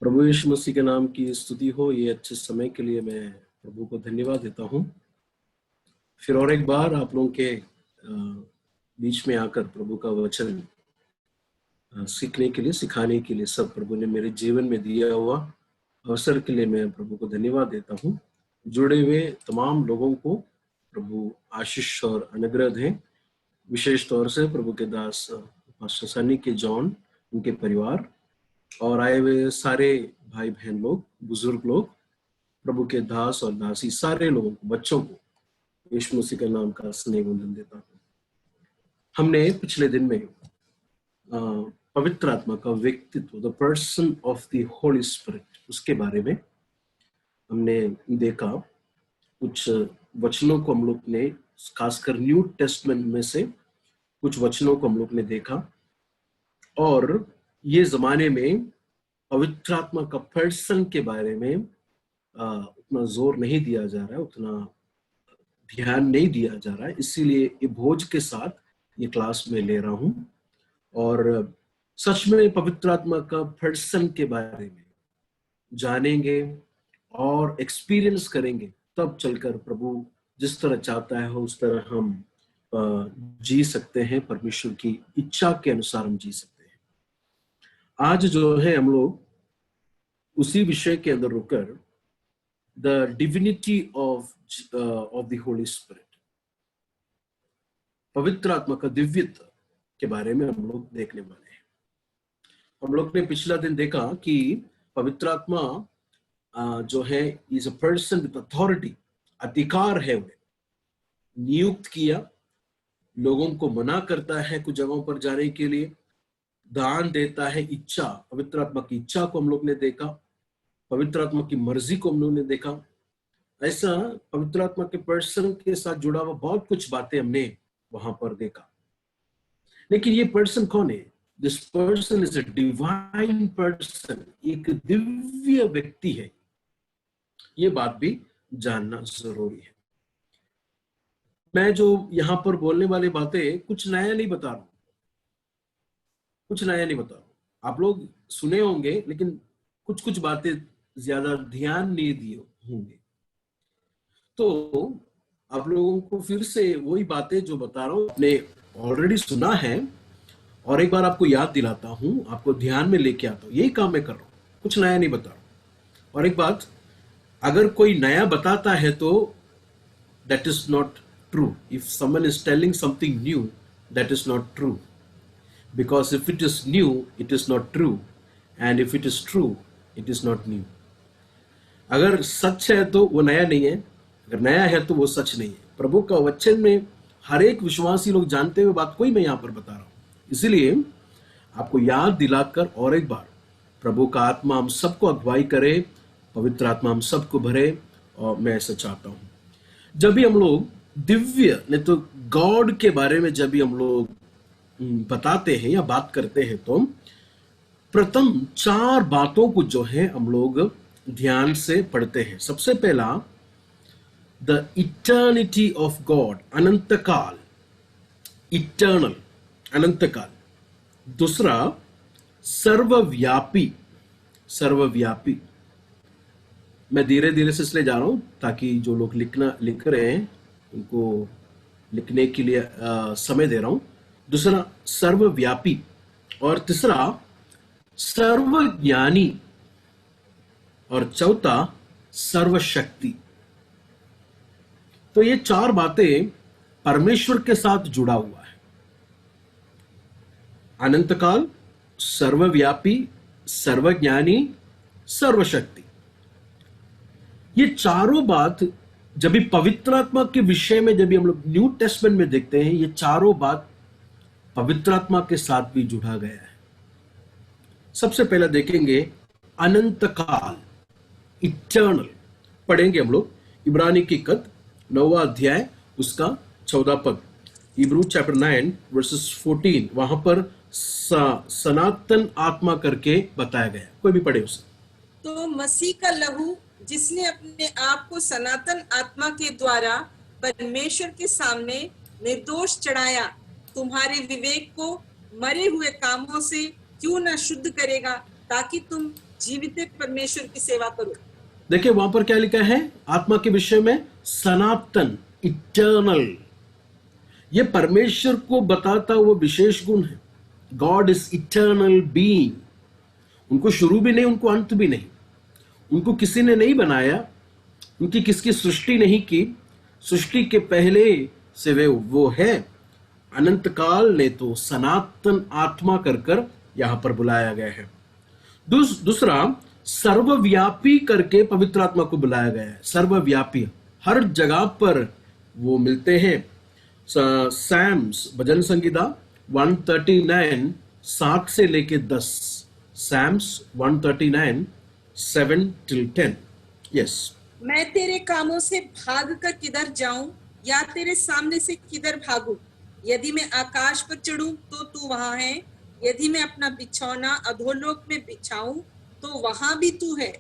प्रभु यीशु मसीह के नाम की स्तुति हो। ये अच्छे समय के लिए मैं प्रभु को धन्यवाद देता हूँ। फिर और एक बार आप लोगों के बीच में आकर प्रभु का वचन सीखने के लिए, सिखाने के लिए सब प्रभु ने मेरे जीवन में दिया हुआ अवसर के लिए मैं प्रभु को धन्यवाद देता हूँ। जुड़े हुए तमाम लोगों को प्रभु आशीष और अनुग्रह दें। विशेष तौर से प्रभु के दास पास्टर सनी के जॉन, उनके परिवार और आए हुए सारे भाई बहन लोग, बुजुर्ग लोग, प्रभु के दास और दासी सारे लोगों को, बच्चों को यीशु मसीह के नाम का स्नेह वंदन देता हूँ। हमने पिछले दिन में पवित्र आत्मा का व्यक्तित्व, the person of the Holy spirit, उसके बारे में हमने देखा। कुछ वचनों को हम लोग ने, खासकर न्यू टेस्टमेंट में से कुछ वचनों को हम लोग ने देखा। और ये जमाने में पवित्र आत्मा का पर्सन के बारे में उतना जोर नहीं दिया जा रहा है, उतना ध्यान नहीं दिया जा रहा है। इसीलिए ये भोज के साथ ये क्लास में ले रहा हूं और सच में पवित्र आत्मा का पर्सन के बारे में जानेंगे और एक्सपीरियंस करेंगे, तब चलकर प्रभु जिस तरह चाहता है उस तरह हम जी सकते हैं। परमेश्वर की इच्छा के अनुसार हम जी सकते हैं। आज जो है हम लोग उसी विषय के अंदर रुककर the divinity of the Holy spirit, पवित्र आत्मा का दिव्यत्व के बारे में हम लोग देखने वाले हैं। हम लोग ने पिछला दिन देखा कि पवित्र आत्मा जो है is a person with authority, अधिकार है, उन्हें नियुक्त किया, लोगों को मना करता है कुछ जगहों पर जाने के लिए, दान देता है, इच्छा, पवित्र आत्मा की इच्छा को हम लोग ने देखा, पवित्र आत्मा की मर्जी को हम लोग ने देखा। ऐसा पवित्र आत्मा के पर्सन के साथ जुड़ा हुआ बहुत कुछ बातें हमने वहां पर देखा। लेकिन ये पर्सन कौन है? This person is a divine person, एक दिव्य व्यक्ति है। ये बात भी जानना जरूरी है। मैं जो यहां पर बोलने वाली बातें कुछ नया नहीं बता रहा हूं, कुछ नया नहीं बता रहा हूं। आप लोग सुने होंगे लेकिन कुछ कुछ बातें ज्यादा ध्यान नहीं दिए होंगे, तो आप लोगों को फिर से वही बातें जो बता रहा हूं आपने ऑलरेडी सुना है, और एक बार आपको याद दिलाता हूं, आपको ध्यान में लेके आता हूं। यही काम मैं कर रहा हूं, कुछ नया नहीं बता रहा हूं। और एक बात, अगर कोई नया बताता है तो that is not true. If someone is telling something new, that is not true, because if it is knew it is not true, and if it is true it is not new. अगर सच है तो वो नया नहीं है, अगर नया है तो वो सच नहीं है। प्रभु का वचन में हर एक विश्वासी लोग जानते हुए बात कोई मैं यहां पर बता रहा हूं। इसलिए आपको याद दिलाकर और एक बार, प्रभु का आत्मा हम सबको अगुवाई करे, पवित्र आत्मा हम सबको भरे, और मैं ऐसा चाहता हूं। जब भी हम लोग दिव्य नहीं तो गॉड के बारे में जब भी हम लोग बताते हैं या बात करते हैं, तो प्रथम 4 बातों को जो है हम लोग ध्यान से पढ़ते हैं। सबसे पहला, द इटर्निटी ऑफ गॉड, अनंत काल, इटर्नल, अनंत काल। दूसरा, सर्वव्यापी, सर्वव्यापी। मैं धीरे धीरे से इसलिए जा रहा हूं ताकि जो लोग लिख रहे हैं उनको लिखने के लिए समय दे रहा हूं। दूसरा, सर्वव्यापी। और तीसरा, सर्वज्ञानी। और चौथा, सर्वशक्ति। तो ये 4 बातें परमेश्वर के साथ जुड़ा हुआ है। अनंत काल, सर्वव्यापी, सर्वज्ञानी, सर्वशक्ति। ये चारों बात जब भी पवित्र आत्मा के विषय में जब भी हम लोग न्यू टेस्टमेंट में देखते हैं, ये चारों बात पवित्र आत्मा के साथ भी जुड़ा गया है। सबसे पहले देखेंगे अनंत काल, इटर्नल। पढ़ेंगे हम लोग इब्रानी की खत 9वां अध्याय उसका 14 पद, इब्रू चैप्टर 9 वर्सेस 14। वहां पर सनातन आत्मा करके बताया गया। कोई भी पढ़े उसे। तो मसीह का लहू, जिसने अपने आप को सनातन आत्मा के द्वारा परमेश्वर के सामने निर्दोष चढ़ाया, तुम्हारे विवेक को मरे हुए कामों से क्यों न शुद्ध करेगा, ताकि तुम जीवित परमेश्वर की सेवा करूं। देखिए वहां पर क्या लिखा है आत्मा के विषय में, सनातन, इटर्नल। ये परमेश्वर को बताता हुआ विशेष गुण है। God is eternal being. उनको शुरू भी नहीं, उनको अंत भी नहीं। उनको किसी ने नहीं बनाया, उनकी किसकी सृष्टि नहीं की। सृष्टि के पहले से वे वो है। अनंत काल ने तो सनातन आत्मा कर कर यहां पर बुलाया गया है। दूसरा, सर्वव्यापी करके पवित्र आत्मा को बुलाया गया है। सर्वव्यापी, हर जगह पर वो मिलते हैं। सैम्स, भजन संगीता 139 7 से लेके 10, सैम्स 139 7 till 10। यस। मैं तेरे कामों से भाग कर किधर जाऊं, या तेरे सामने से किधर भागूं? यदि मैं आकाश पर चढ़ूं तो तू वहां है, यदि मैं अपना बिछौना अधोलोक में बिछाऊं तो वहां भी तू है।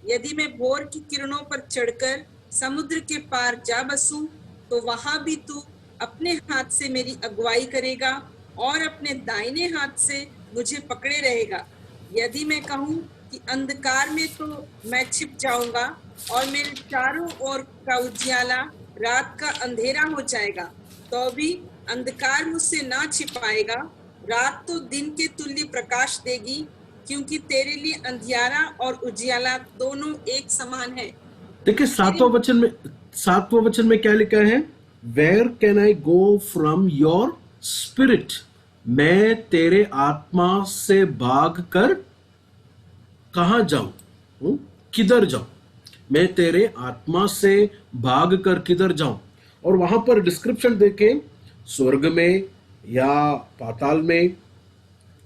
यदि मैं भोर की किरणों पर चढ़कर समुद्र के पार जा बसूं तो वहां भी तू अपने हाथ से मेरी अगुवाई करेगा और अपने दाहिने हाथ से मुझे पकड़े रहेगा। यदि मैं कहूं कि अंधकार में, तो मैं छिप जाऊंगा और मेरे चारों ओर का उजियाला रात का अंधेरा हो जाएगा, तो भी अंधकार मुझसे ना छिपाएगा। रात तो दिन के तुल्य प्रकाश देगी, क्योंकि तेरे लिए अंधियारा और उजियाला दोनों एक समान है। देखिए सातवां वचन में क्या लिखा है? Where can I go from your spirit? मैं तेरे आत्मा से भाग कर कहां जाऊं? किधर जाऊं? मैं तेरे आत्मा से भाग कर किधर जाऊं? और वहां पर डिस्क्रिप्शन देके, स्वर्ग में या पाताल में,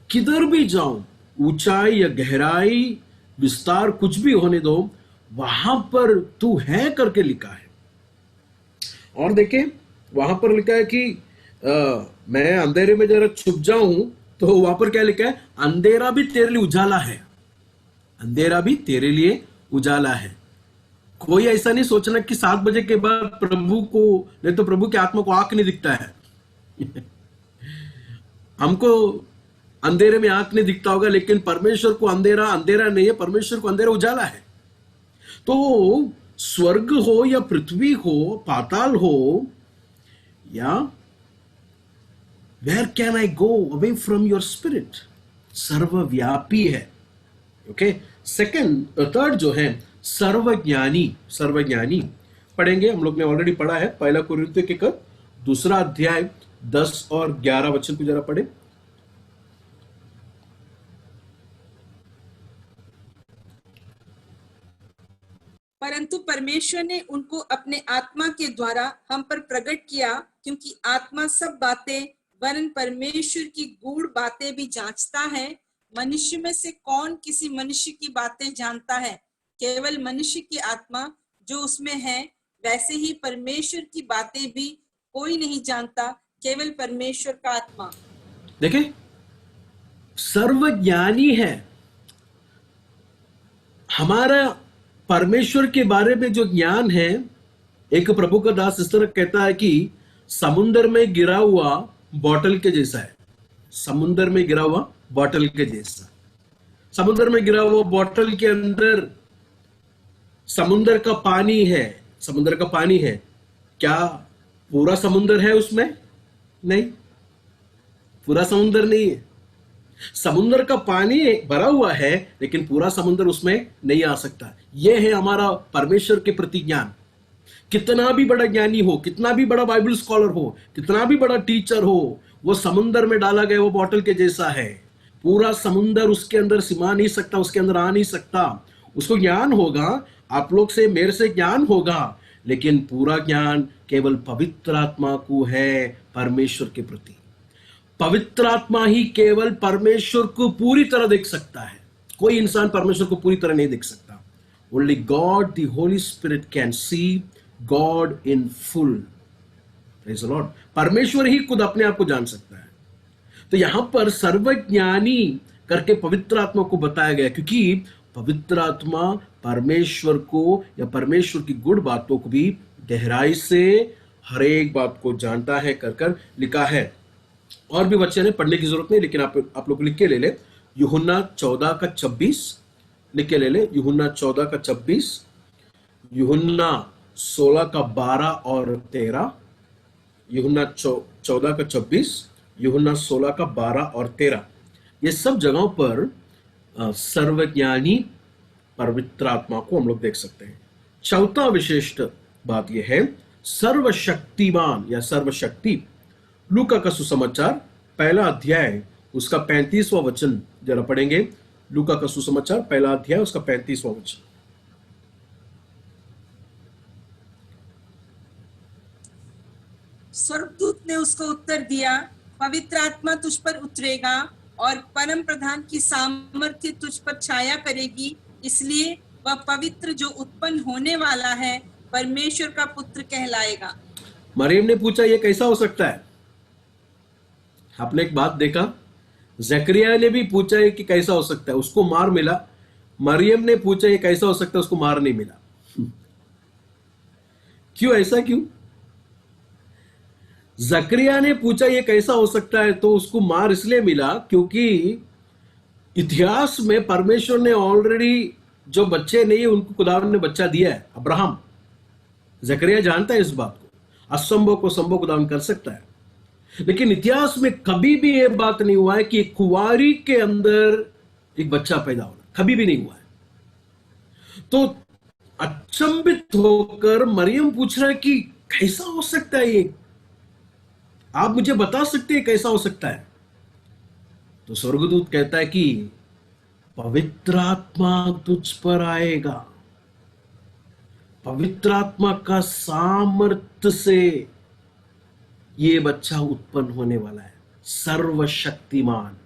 किधर भी जाऊं, ऊंचाई या गहराई, विस्तार कुछ भी होने दो, वहां पर तू है करके लिखा है। और देखें वहां पर लिखा है कि मैं अंधेरे में जरा छुप जाऊं, तो वहां पर क्या लिखा है? अंधेरा भी तेरे लिए उजाला है। अंधेरा भी तेरे लिए उजाला है। कोई ऐसा नहीं सोचना कि 7 बजे के बाद प्रभु को, नहीं तो प्रभु की आत्मा को आंख नहीं दिखता है। हमको अंधेरे में आंख नहीं दिखता होगा, लेकिन परमेश्वर को अंधेरा अंधेरा नहीं है, परमेश्वर को अंधेरा उजाला है। तो स्वर्ग हो या पृथ्वी हो, पाताल हो, या where can I go away from your spirit? सर्वव्यापी है। ओके। थर्ड जो है सर्वज्ञानी। सर्वज्ञानी पढ़ेंगे, हम लोग ने ऑलरेडी पढ़ा है, पहला कोरिन्थियों के 2 अध्याय 10 और 11 वचन को जरा पढ़े। परंतु परमेश्वर ने उनको अपने आत्मा के द्वारा हम पर प्रकट किया, क्योंकि आत्मा सब बातें वरन परमेश्वर की गूढ़ बातें भी जांचता है। मनुष्य में से कौन किसी मनुष्य की बातें जानता है? केवल मनुष्य की आत्मा जो उसमें है, वैसे ही परमेश्वर की बातें भी कोई नहीं जानता, केवल परमेश्वर का आत्मा। देखें, सर्वज्ञानी है। हमारा परमेश्वर के बारे में जो ज्ञान है, एक प्रभु का दास इस तरह कहता है कि समुद्र में गिरा हुआ बॉटल के जैसा है। समुद्र में गिरा हुआ बॉटल के जैसा। समुद्र में गिरा हुआ बॉटल के अंदर समुद्र का पानी है। समुद्र का पानी है, क्या पूरा समुद्र है उसमें? नहीं, पूरा समुद्र नहीं है। समुद्र का पानी भरा हुआ है, लेकिन पूरा समुद्र उसमें नहीं आ सकता। यह है हमारा परमेश्वर के प्रति ज्ञान। कितना भी बड़ा ज्ञानी हो, कितना भी बड़ा बाइबल स्कॉलर हो, कितना भी बड़ा टीचर हो, वो समुद्र में डाला गया वो बॉटल के जैसा है। पूरा समुद्र उसके अंदर सिमा नहीं सकता, उसके अंदर आ नहीं सकता। उसको ज्ञान होगा, आप लोग से, मेरे से ज्ञान होगा, लेकिन पूरा ज्ञान केवल पवित्र आत्मा को है परमेश्वर के प्रति। पवित्र आत्मा ही केवल परमेश्वर को पूरी तरह देख सकता है। कोई इंसान परमेश्वर को पूरी तरह नहीं देख सकता। Only God the Holy spirit can see God in full. Praise the Lord. परमेश्वर ही खुद अपने आप को जान सकता है। तो यहां पर सर्वज्ञानी करके पवित्र आत्मा को बताया गया, क्योंकि पवित्र आत्मा परमेश्वर को या परमेश्वर की गुड़ बातों को भी गहराई से हर एक बात को जानता है कर लिखा है। और भी वचन है, पढ़ने की जरूरत नहीं, लेकिन आप लोग लिख के ले ले। यूहन्ना 14 का 26, लिख के ले ले, यूहन्ना 14 का 26, यूहन्ना 16 का 12 और 13, यूहन्ना 14 का 26, यूहन्ना 16 का 12 और 13। ये सब जगहों पर सर्वज्ञानी पवित्र आत्मा को हम लोग देख सकते हैं। चौथा विशिष्ट बात यह है सर्वशक्तिमान या सर्वशक्ति। लूका का सुसमाचार पहला अध्याय उसका 35वां वचन जरा पढ़ेंगे। लूका का सुसमाचार पहला अध्याय उसका 35वां वचन। स्वर्गदूत ने उसको उत्तर दिया, पवित्र आत्मा तुझ पर उतरेगा और परम प्रधान की सामर्थ्य तुझ पर छाया करेगी, इसलिए वह पवित्र जो उत्पन्न होने वाला है परमेश्वर का पुत्र कहलाएगा। मरियम ने पूछा ये कैसा हो सकता है? आपने एक बात देखा, जकरिया ने भी पूछा है कि कैसा हो सकता है, उसको मार मिला। मरियम ने पूछा ये कैसा हो सकता है, उसको मार नहीं मिला। क्यों? ऐसा क्यों? जकरिया ने पूछा ये कैसा हो सकता है तो उसको मार इसलिए मिला क्योंकि इतिहास में परमेश्वर ने ऑलरेडी जो बच्चे नहीं उनको खुदावन ने बच्चा दिया है, अब्राहम। जकरिया जानता है इस बात को, असंभव को संभव खुदावन कर सकता है। लेकिन इतिहास में कभी भी यह बात नहीं हुआ है कि एक कुंवारी के अंदर एक बच्चा पैदा होना, कभी भी नहीं हुआ है। तो अचंभित होकर मरियम पूछ रहा है कि कैसा हो सकता है ये, आप मुझे बता सकते हैं कैसा हो सकता है? तो स्वर्गदूत कहता है कि पवित्र आत्मा तुझ पर आएगा, पवित्र आत्मा का सामर्थ्य से ये बच्चा उत्पन्न होने वाला है, सर्वशक्तिमान।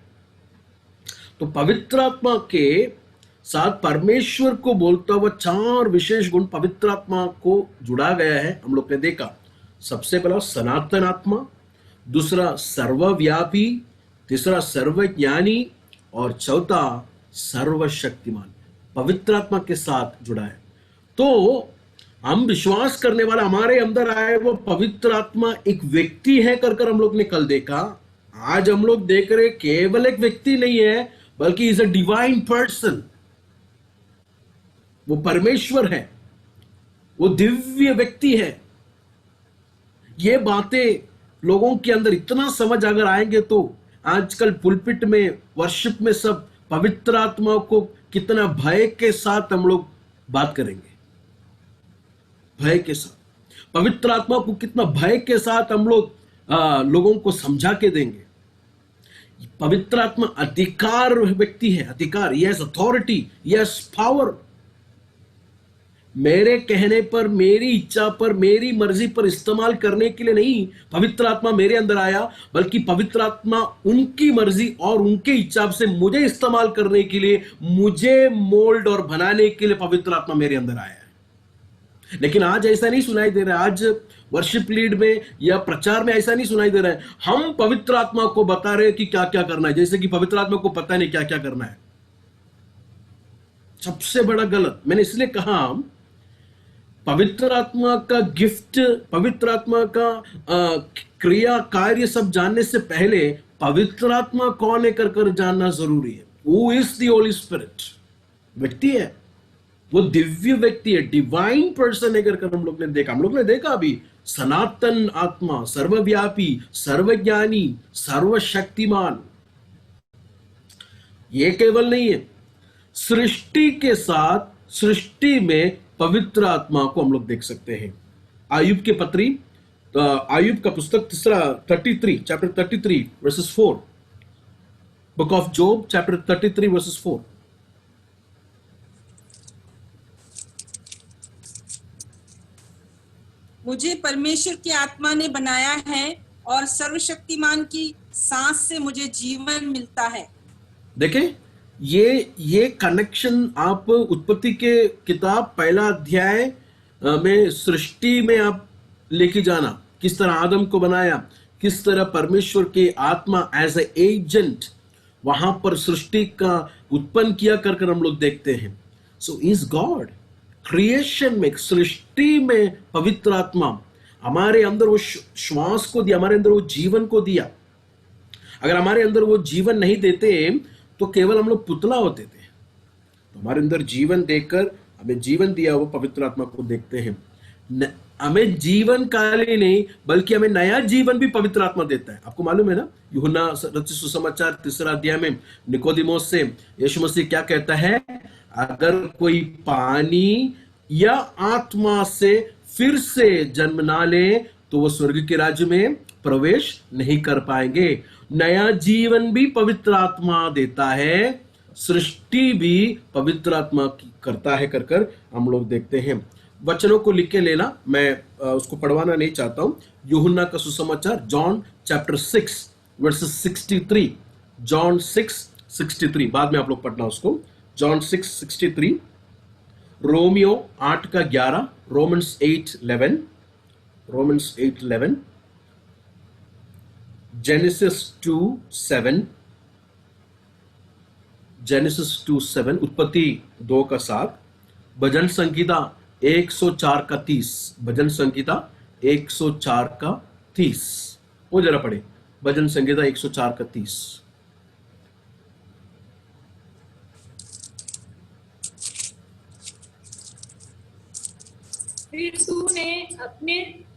तो पवित्र आत्मा के साथ परमेश्वर को बोलता हुआ चार विशेष गुण पवित्र आत्मा को जुड़ा गया है, हम लोग ने देखा। सबसे पहला सनातन आत्मा, दूसरा सर्वव्यापी, तीसरा सर्वज्ञानी और चौथा सर्वशक्तिमान। पवित्र आत्मा के साथ जुड़ा है। तो हम विश्वास करने वाला हमारे अंदर आए वो पवित्र आत्मा एक व्यक्ति है कर हम लोग ने कल देखा। आज हम लोग देख रहे केवल एक व्यक्ति नहीं है बल्कि इज अ डिवाइन पर्सन। वो परमेश्वर है, वो दिव्य व्यक्ति है। ये बातें लोगों के अंदर इतना समझ अगर आएंगे तो आजकल पुलपिट में वर्शिप में सब पवित्र आत्मा को कितना भय के साथ हम लोग बात करेंगे, भय के साथ पवित्र आत्मा को कितना भय के साथ हम लोग लोगों को समझा के देंगे। पवित्र आत्मा अधिकार व्यक्ति है, अधिकार, यस अथॉरिटी, यस पावर। मेरे कहने पर, मेरी इच्छा पर, मेरी मर्जी पर इस्तेमाल करने के लिए नहीं पवित्र आत्मा मेरे अंदर आया, बल्कि पवित्र आत्मा उनकी मर्जी और उनके इच्छा से मुझे इस्तेमाल करने के लिए, मुझे मोल्ड और बनाने के लिए पवित्र आत्मा मेरे अंदर आया है। लेकिन आज ऐसा नहीं सुनाई दे रहा है, आज वर्शिप लीड में या प्रचार में ऐसा नहीं सुनाई दे रहा है। हम पवित्र आत्मा को बता रहे हैं कि क्या क्या करना है, जैसे कि पवित्र आत्मा को पता नहीं क्या क्या करना है। सबसे बड़ा गलत। मैंने इसलिए कहा पवित्र आत्मा का गिफ्ट, पवित्र आत्मा का क्रिया कार्य सब जानने से पहले पवित्र आत्मा कौन है कर जानना जरूरी है। Who is the Holy Spirit? व्यक्ति है, वो दिव्य व्यक्ति है, डिवाइन पर्सन है कर हम लोग ने देखा अभी। सनातन आत्मा, सर्वव्यापी, सर्वज्ञानी, सर्वशक्तिमान। ये केवल नहीं है, सृष्टि के साथ सृष्टि में पवित्र आत्मा को हम लोग देख सकते हैं। आयुब के पत्री, आयुब का पुस्तक तीसरा 33 chapter 33 versus 4, book of job chapter 33 versus 4। मुझे परमेश्वर की आत्मा ने बनाया है और सर्वशक्तिमान की सांस से मुझे जीवन मिलता है। देखें, ये कनेक्शन आप उत्पत्ति के किताब पहला अध्याय में सृष्टि में आप लेके जाना, किस तरह आदम को बनाया, किस तरह परमेश्वर के आत्मा एज ए एजेंट वहां पर सृष्टि का उत्पन्न किया कर हम लोग देखते हैं। सो इज गॉड क्रिएशन में, सृष्टि में पवित्र आत्मा हमारे अंदर वो श्वास को दिया, हमारे अंदर वो जीवन को दिया। अगर हमारे अंदर वो जीवन नहीं देते तो केवल हम लोग पुतला होते थे। तो हमारे अंदर जीवन देकर हमें जीवन दिया हुआ पवित्र आत्मा को देखते हैं। हमें जीवन काल ही नहीं बल्कि हमें नया जीवन भी पवित्र आत्मा देता है। आपको मालूम है ना, यूहन्ना रचित सुसमाचार 3 अध्याय में निकोदिमोस से यीशु मसीह क्या कहता है, अगर कोई पानी या आत्मा से फिर से जन्म ना ले तो वो स्वर्ग के राज्य में प्रवेश नहीं कर पाएंगे। नया जीवन भी पवित्र आत्मा देता है, सृष्टि भी पवित्र आत्मा करता है कर हम लोग देखते हैं। वचनों को लिख के लेना, मैं उसको पढ़वाना नहीं चाहता हूं। यूहन्ना का सुसमाचार जॉन चैप्टर 6 वर्सेस 63, जॉन 6:63, बाद में आप लोग पढ़ना उसको। जॉन 6:63, रोमियो 8 का 11, रोमन्स 8:11, जेनेसिस 2:7, उत्पत्ति 2 का 7, भजन संगीता 104 का 30, भजन संगीता 104 का 30, वो जरा पढ़े, भजन संगीता 104 का 30। फिर तूने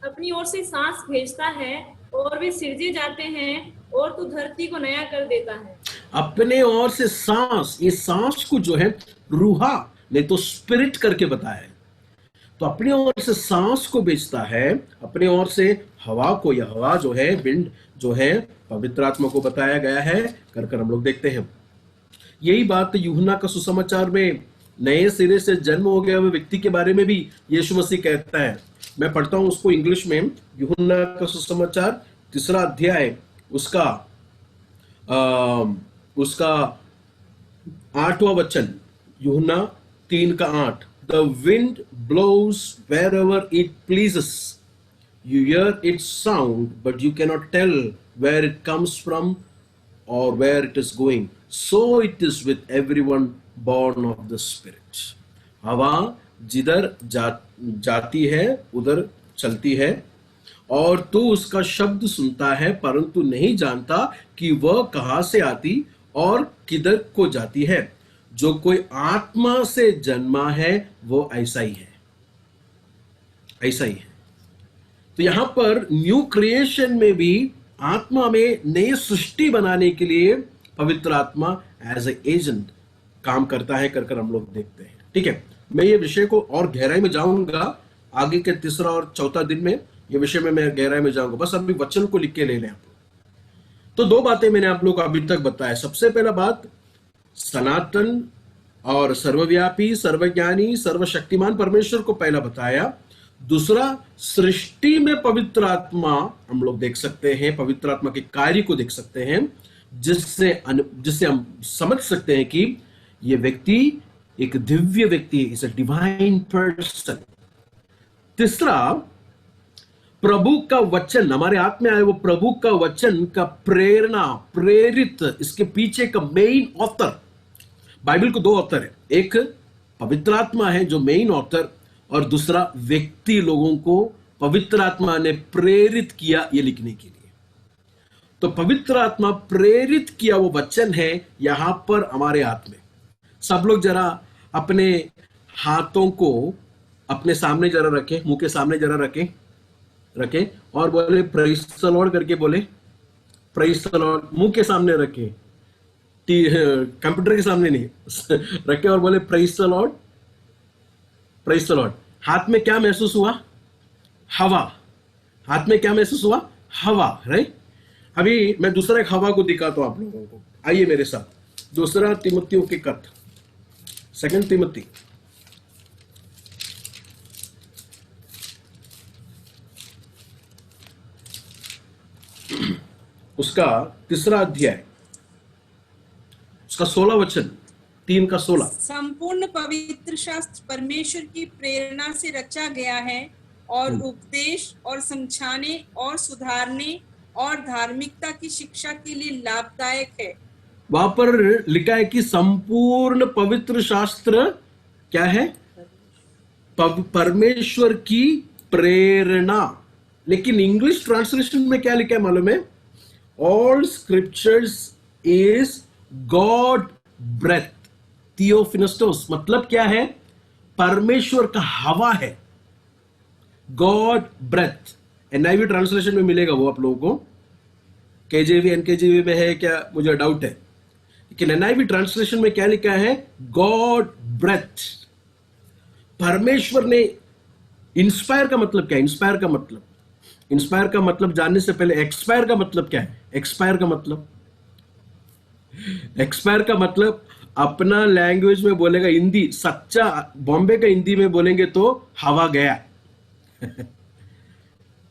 अपनी ओर से सांस भेजता है और वे सिरजे जाते हैं और तू धरती को नया कर देता है। अपने ओर से सांस, ये सांस को जो है रूहा नहीं तो स्पिरिट करके बताया है। तो अपने ओर से सांस को भेजता है, अपने ओर से हवा को, या हवा जो है विंड जो है पवित्र आत्मा को बताया गया है कर हम लोग देखते हैं। यही बात यूहन्ना का सुसमाचार में नए सिरे से जन्म हो गया हुए व्यक्ति के बारे में भी यीशु मसीह कहता है। मैं पढ़ता हूं उसको इंग्लिश में। यूहन्ना का सुसमाचार 3 अध्याय उसका 8वां वचन, यूहन्ना 3 का 8, The wind blows wherever it pleases. You hear its sound, but you cannot tell where it comes from or where it is going. So it is with everyone born of the Spirit. हवा जिधर जाती है उधर चलती है, और तू उसका शब्द सुनता है परंतु नहीं जानता कि वह कहाँ से आती और किधर को जाती है। जो कोई आत्मा से जन्मा है वो ऐसा ही है, ऐसा ही है। तो यहां पर न्यू क्रिएशन में भी आत्मा में नई सृष्टि बनाने के लिए पवित्र आत्मा एज ए एजेंट काम करता है कर हम लोग देखते हैं। ठीक है, मैं ये विषय को और गहराई में जाऊंगा आगे के 3 और 4 दिन में, ये विषय में मैं गहराई में जाऊंगा। बस अभी वचन को लिख के ले लें आप लोग। तो 2 बातें मैंने आप लोग को अभी तक बताया। सबसे पहला बात, सनातन और सर्वव्यापी, सर्वज्ञानी, सर्वशक्तिमान परमेश्वर को पहला बताया। दूसरा, सृष्टि में पवित्र आत्मा हम लोग देख सकते हैं, पवित्र आत्मा के कार्य को देख सकते हैं, जिससे हम समझ सकते हैं कि ये व्यक्ति एक दिव्य व्यक्ति है, इज अ डिवाइन पर्सन। तीसरा, प्रभु का वचन हमारे हाथ में आए, वो प्रभु का वचन का प्रेरणा, प्रेरित, इसके पीछे का मेन ऑथर। बाइबल को 2 ऑथर है, एक पवित्र आत्मा है जो मेन ऑथर, और दूसरा व्यक्ति लोगों को पवित्र आत्मा ने प्रेरित किया ये लिखने के लिए। तो पवित्र आत्मा प्रेरित किया वो वचन है यहां पर हमारे हाथ में। सब लोग जरा अपने हाथों को अपने सामने जरा रखें, मुंह के सामने जरा रखें और बोले प्रेज़ द लॉर्ड करके बोले, प्रेज़ द लॉर्ड। मुंह के सामने रखें, कंप्यूटर के सामने नहीं रखे, और बोले praise the Lord, praise the Lord. हाथ में क्या महसूस हुआ? हवा। हाथ में क्या महसूस हुआ? हवा, राइट। अभी मैं दूसरा एक हवा को दिखाता हूं आप लोगों को, आइए मेरे साथ। 2 तिमुथियों के खत, 2 तिमुथी उसका 3 अध्याय उसका 16 वचन, 3 का 16। संपूर्ण पवित्र शास्त्र परमेश्वर की प्रेरणा से रचा गया है और उपदेश और समझाने और सुधारने और धार्मिकता की शिक्षा के लिए लाभदायक है। वहां पर लिखा है कि संपूर्ण पवित्र शास्त्र क्या है? परमेश्वर की प्रेरणा। लेकिन इंग्लिश ट्रांसलेशन में क्या लिखा है मालूम है? All scriptures is God breath थियोफिनेस्टोस मतलब क्या है? परमेश्वर का हवा है, गॉड ब्रेथ। एनआईवी ट्रांसलेशन में मिलेगा वो आप लोगों को, केजेवी एनकेजेवी में है क्या मुझे डाउट है, लेकिन एनआईवी ट्रांसलेशन में क्या लिखा है? God breath. परमेश्वर ने इंस्पायर का मतलब क्या है? इंस्पायर का मतलब जानने से पहले एक्सपायर का मतलब क्या है? एक्सपायर का मतलब अपना लैंग्वेज में बोलेगा, हिंदी सच्चा बॉम्बे का हिंदी में बोलेंगे तो हवा गया।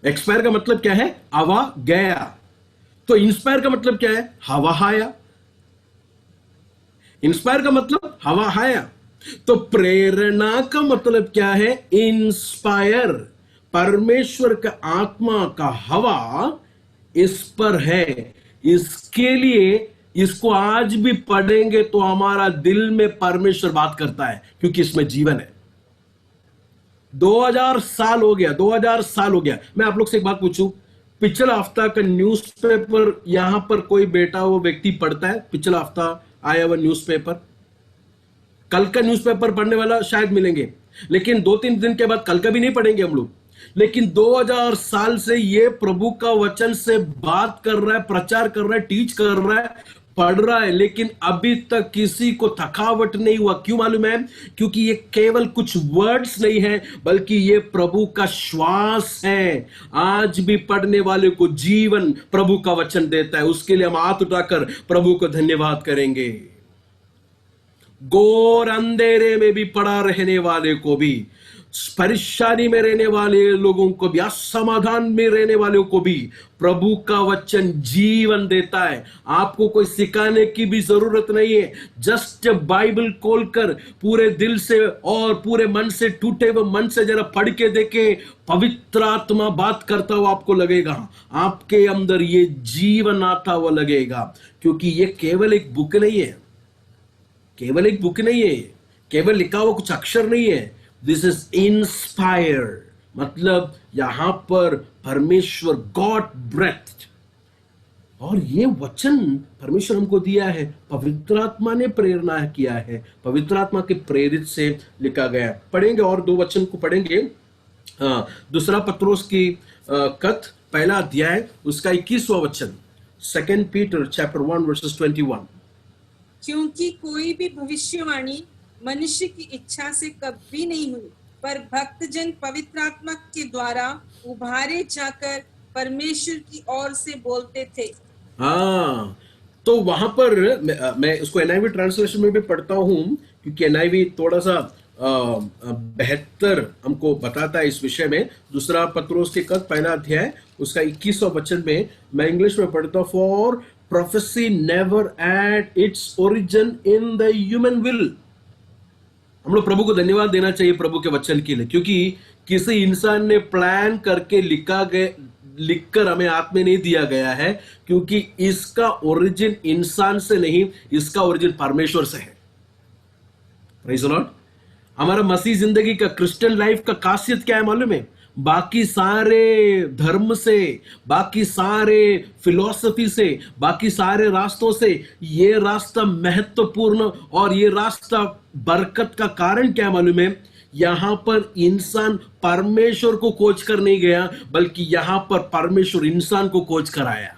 एक्सपायर का मतलब क्या है? हवा गया। तो इंस्पायर का मतलब क्या है? हवा आया। इंस्पायर का मतलब हवा आया। तो प्रेरणा का मतलब क्या है? इंस्पायर। परमेश्वर का आत्मा का हवा इस पर है, इसके लिए इसको आज भी पढ़ेंगे तो हमारा दिल में परमेश्वर बात करता है, क्योंकि इसमें जीवन है। 2000 साल हो गया। मैं आप लोग से एक बात पूछूं, पिछला हफ्ता का न्यूज़पेपर यहां पर कोई बेटा वो व्यक्ति पढ़ता है? पिछला हफ्ता आया हुआ न्यूज़पेपर, कल का न्यूज़पेपर पढ़ने वाला शायद मिलेंगे, लेकिन 2-3 दिन के बाद कल का भी नहीं पढ़ेंगे हम लोग। लेकिन 2000 साल से ये प्रभु का वचन से बात कर रहा है, प्रचार कर रहा है, टीच कर रहा है, पढ़ रहा है, लेकिन अभी तक किसी को थकावट नहीं हुआ। क्यों मालूम है? क्योंकि ये केवल कुछ वर्ड्स नहीं है, बल्कि ये प्रभु का श्वास है। आज भी पढ़ने वाले को जीवन प्रभु का वचन देता है। उसके लिए हम हाथ उठाकर प्रभु को धन्यवाद करेंगे। घोर अंधेरे में भी पड़ा रहने वाले को भी, परेशानी में रहने वाले लोगों को भी, असमाधान में रहने वालों को भी प्रभु का वचन जीवन देता है। आपको कोई सिखाने की भी जरूरत नहीं है। जस्ट बाइबल खोलकर पूरे दिल से और पूरे मन से, टूटे हुए मन से जरा पढ़ के देखे, पवित्र आत्मा बात करता हुआ आपको लगेगा, आपके अंदर ये जीवन आता हुआ लगेगा। क्योंकि ये केवल एक बुक नहीं है, केवल लिखा हुआ कुछ अक्षर नहीं है। दिस इज इंस्पायर्ड, मतलब यहां पर परमेश्वर गॉड ब्रेथ, और ये वचन परमेश्वर हमको दिया है, पवित्र आत्मा ने प्रेरणा किया है, पवित्र आत्मा के प्रेरित से लिखा गया है। पढ़ेंगे और 2 वचन को पढ़ेंगे। दूसरा पत्रोस की कथ पहला अध्याय उसका 21वां वचन, 2 पीटर चैप्टर 1 वर्सेस 21। क्योंकि कोई भी भविष्यवाणी मनुष्य की इच्छा से कभी नहीं हुई, पर भक्तजन पवित्र आत्मा के द्वारा उभारे जाकर परमेश्वर की ओर से बोलते थे। हाँ, तो वहां पर मैं उसको एनआईवी ट्रांसलेशन में भी पढ़ता हूं, क्योंकि एनआईवी थोड़ा सा बेहतर हमको बताता है इस विषय में। दूसरा पत्रोस के कथ पहला अध्याय उसका 21वां वचन में मैं इंग्लिश में पढ़ता हूं। For prophecy never at its origin in the human will. हम लोग प्रभु को धन्यवाद देना चाहिए प्रभु के वचन के लिए, क्योंकि किसी इंसान ने प्लान करके लिखकर हमें हाथ में नहीं दिया गया है, क्योंकि इसका ओरिजिन इंसान से नहीं, इसका ओरिजिन परमेश्वर से है। Praise the Lord. हमारा मसीह जिंदगी का, क्रिश्चियन लाइफ का खासियत क्या है मालूम है? बाकी सारे धर्म से, बाकी सारे फिलॉसफी से, बाकी सारे रास्तों से ये रास्ता महत्वपूर्ण और ये रास्ता बरकत का कारण क्या मालूम है? यहां पर इंसान परमेश्वर को खोज कर नहीं गया, बल्कि यहां पर परमेश्वर इंसान को खोज कर आया।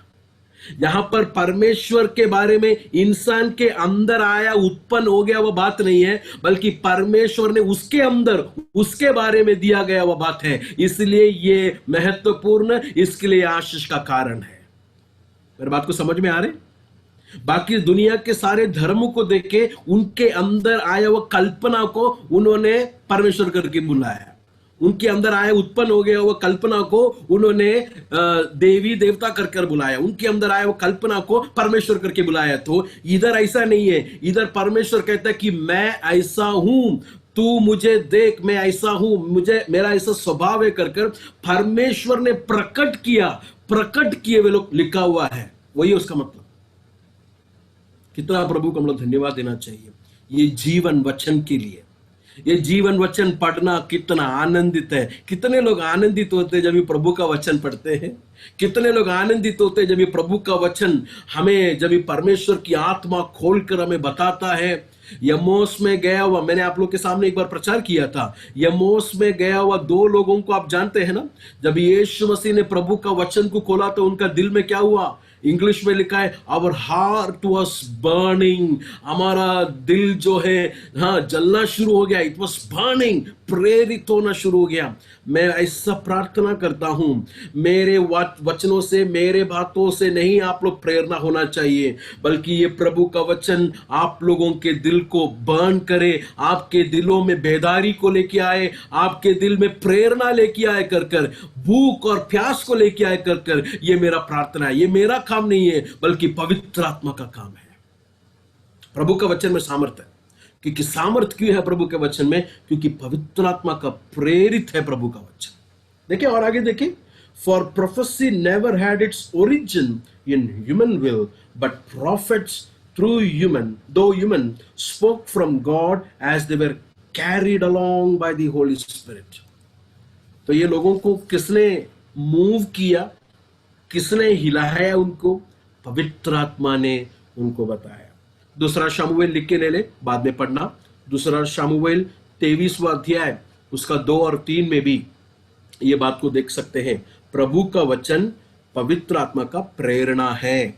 यहां पर परमेश्वर के बारे में इंसान के अंदर आया, उत्पन्न हो गया, वह बात नहीं है, बल्कि परमेश्वर ने उसके अंदर उसके बारे में दिया गया वह बात है। इसलिए ये महत्वपूर्ण, इसके लिए आशीष का कारण है। मेरी बात को समझ में आ रहे? बाकी दुनिया के सारे धर्मों को देखे, उनके अंदर आया वह कल्पना को उन्होंने परमेश्वर करके बुलाया। उनके अंदर आया, उत्पन्न हो गया वह कल्पना को उन्होंने देवी देवता कर बुलाया। उनके अंदर आया वो कल्पना को परमेश्वर करके बुलाया। तो इधर ऐसा नहीं है। इधर परमेश्वर कहता है कि मैं ऐसा हूं, तू मुझे देख, मैं ऐसा हूं, मुझे मेरा ऐसा स्वभाव है कर परमेश्वर ने प्रकट किए वे लोग लिखा हुआ है। वही उसका मतलब। कितना प्रभु को हम लोग धन्यवाद देना चाहिए ये जीवन वचन के लिए। ये जीवन वचन पढ़ना कितना आनंदित है। कितने लोग आनंदित होते हैं जब ये प्रभु का वचन पढ़ते हैं। कितने लोग आनंदित होते हैं जब ये प्रभु का वचन हमें, जब ये परमेश्वर की आत्मा खोलकर हमें बताता है। यमोस में गया हुआ, मैंने आप लोग के सामने एक बार प्रचार किया था, यमोस में गया हुआ दो लोगों को आप जानते हैं ना। जब यीशु मसीह ने प्रभु का वचन को खोला तो उनका दिल में क्या हुआ? इंग्लिश में लिखा है आवर हार्ट वाज बर्निंग, हमारा दिल जो है हाँ जलना शुरू हो गया। इट वाज बर्निंग, प्रेरित होना शुरू हो गया। मैं ऐसा प्रार्थना करता हूं, मेरे वचनों से, मेरे बातों से नहीं आप लोग प्रेरणा होना चाहिए, बल्कि ये प्रभु का वचन आप लोगों के दिल को बर्न करे, आपके दिलों में बेदारी को लेके आए, आपके दिल में प्रेरणा लेके आए कर कर, भूख और प्यास को लेके आए कर कर। ये मेरा प्रार्थना है। ये मेरा काम नहीं है, बल्कि पवित्र आत्मा का काम है। प्रभु का वचन में सामर्थ्य है, क्योंकि सामर्थ्य क्यों है प्रभु के वचन में? क्योंकि पवित्र आत्मा का प्रेरित है प्रभु का वचन। देखिए और आगे देखिए, for prophecy never had its origin in human will, but prophets through human, though human spoke from God as they were carried along by the Holy Spirit. तो ये लोगों को किसने मूव किया, किसने हिलाया उनको? पवित्र आत्मा ने उनको बताया। दूसरा शमूएल लिख के ले ले, बाद में पढ़ना। दूसरा शमूएल 23वां अध्याय उसका 2 और 3 में भी ये बात को देख सकते हैं। प्रभु का वचन पवित्र आत्मा का प्रेरणा है।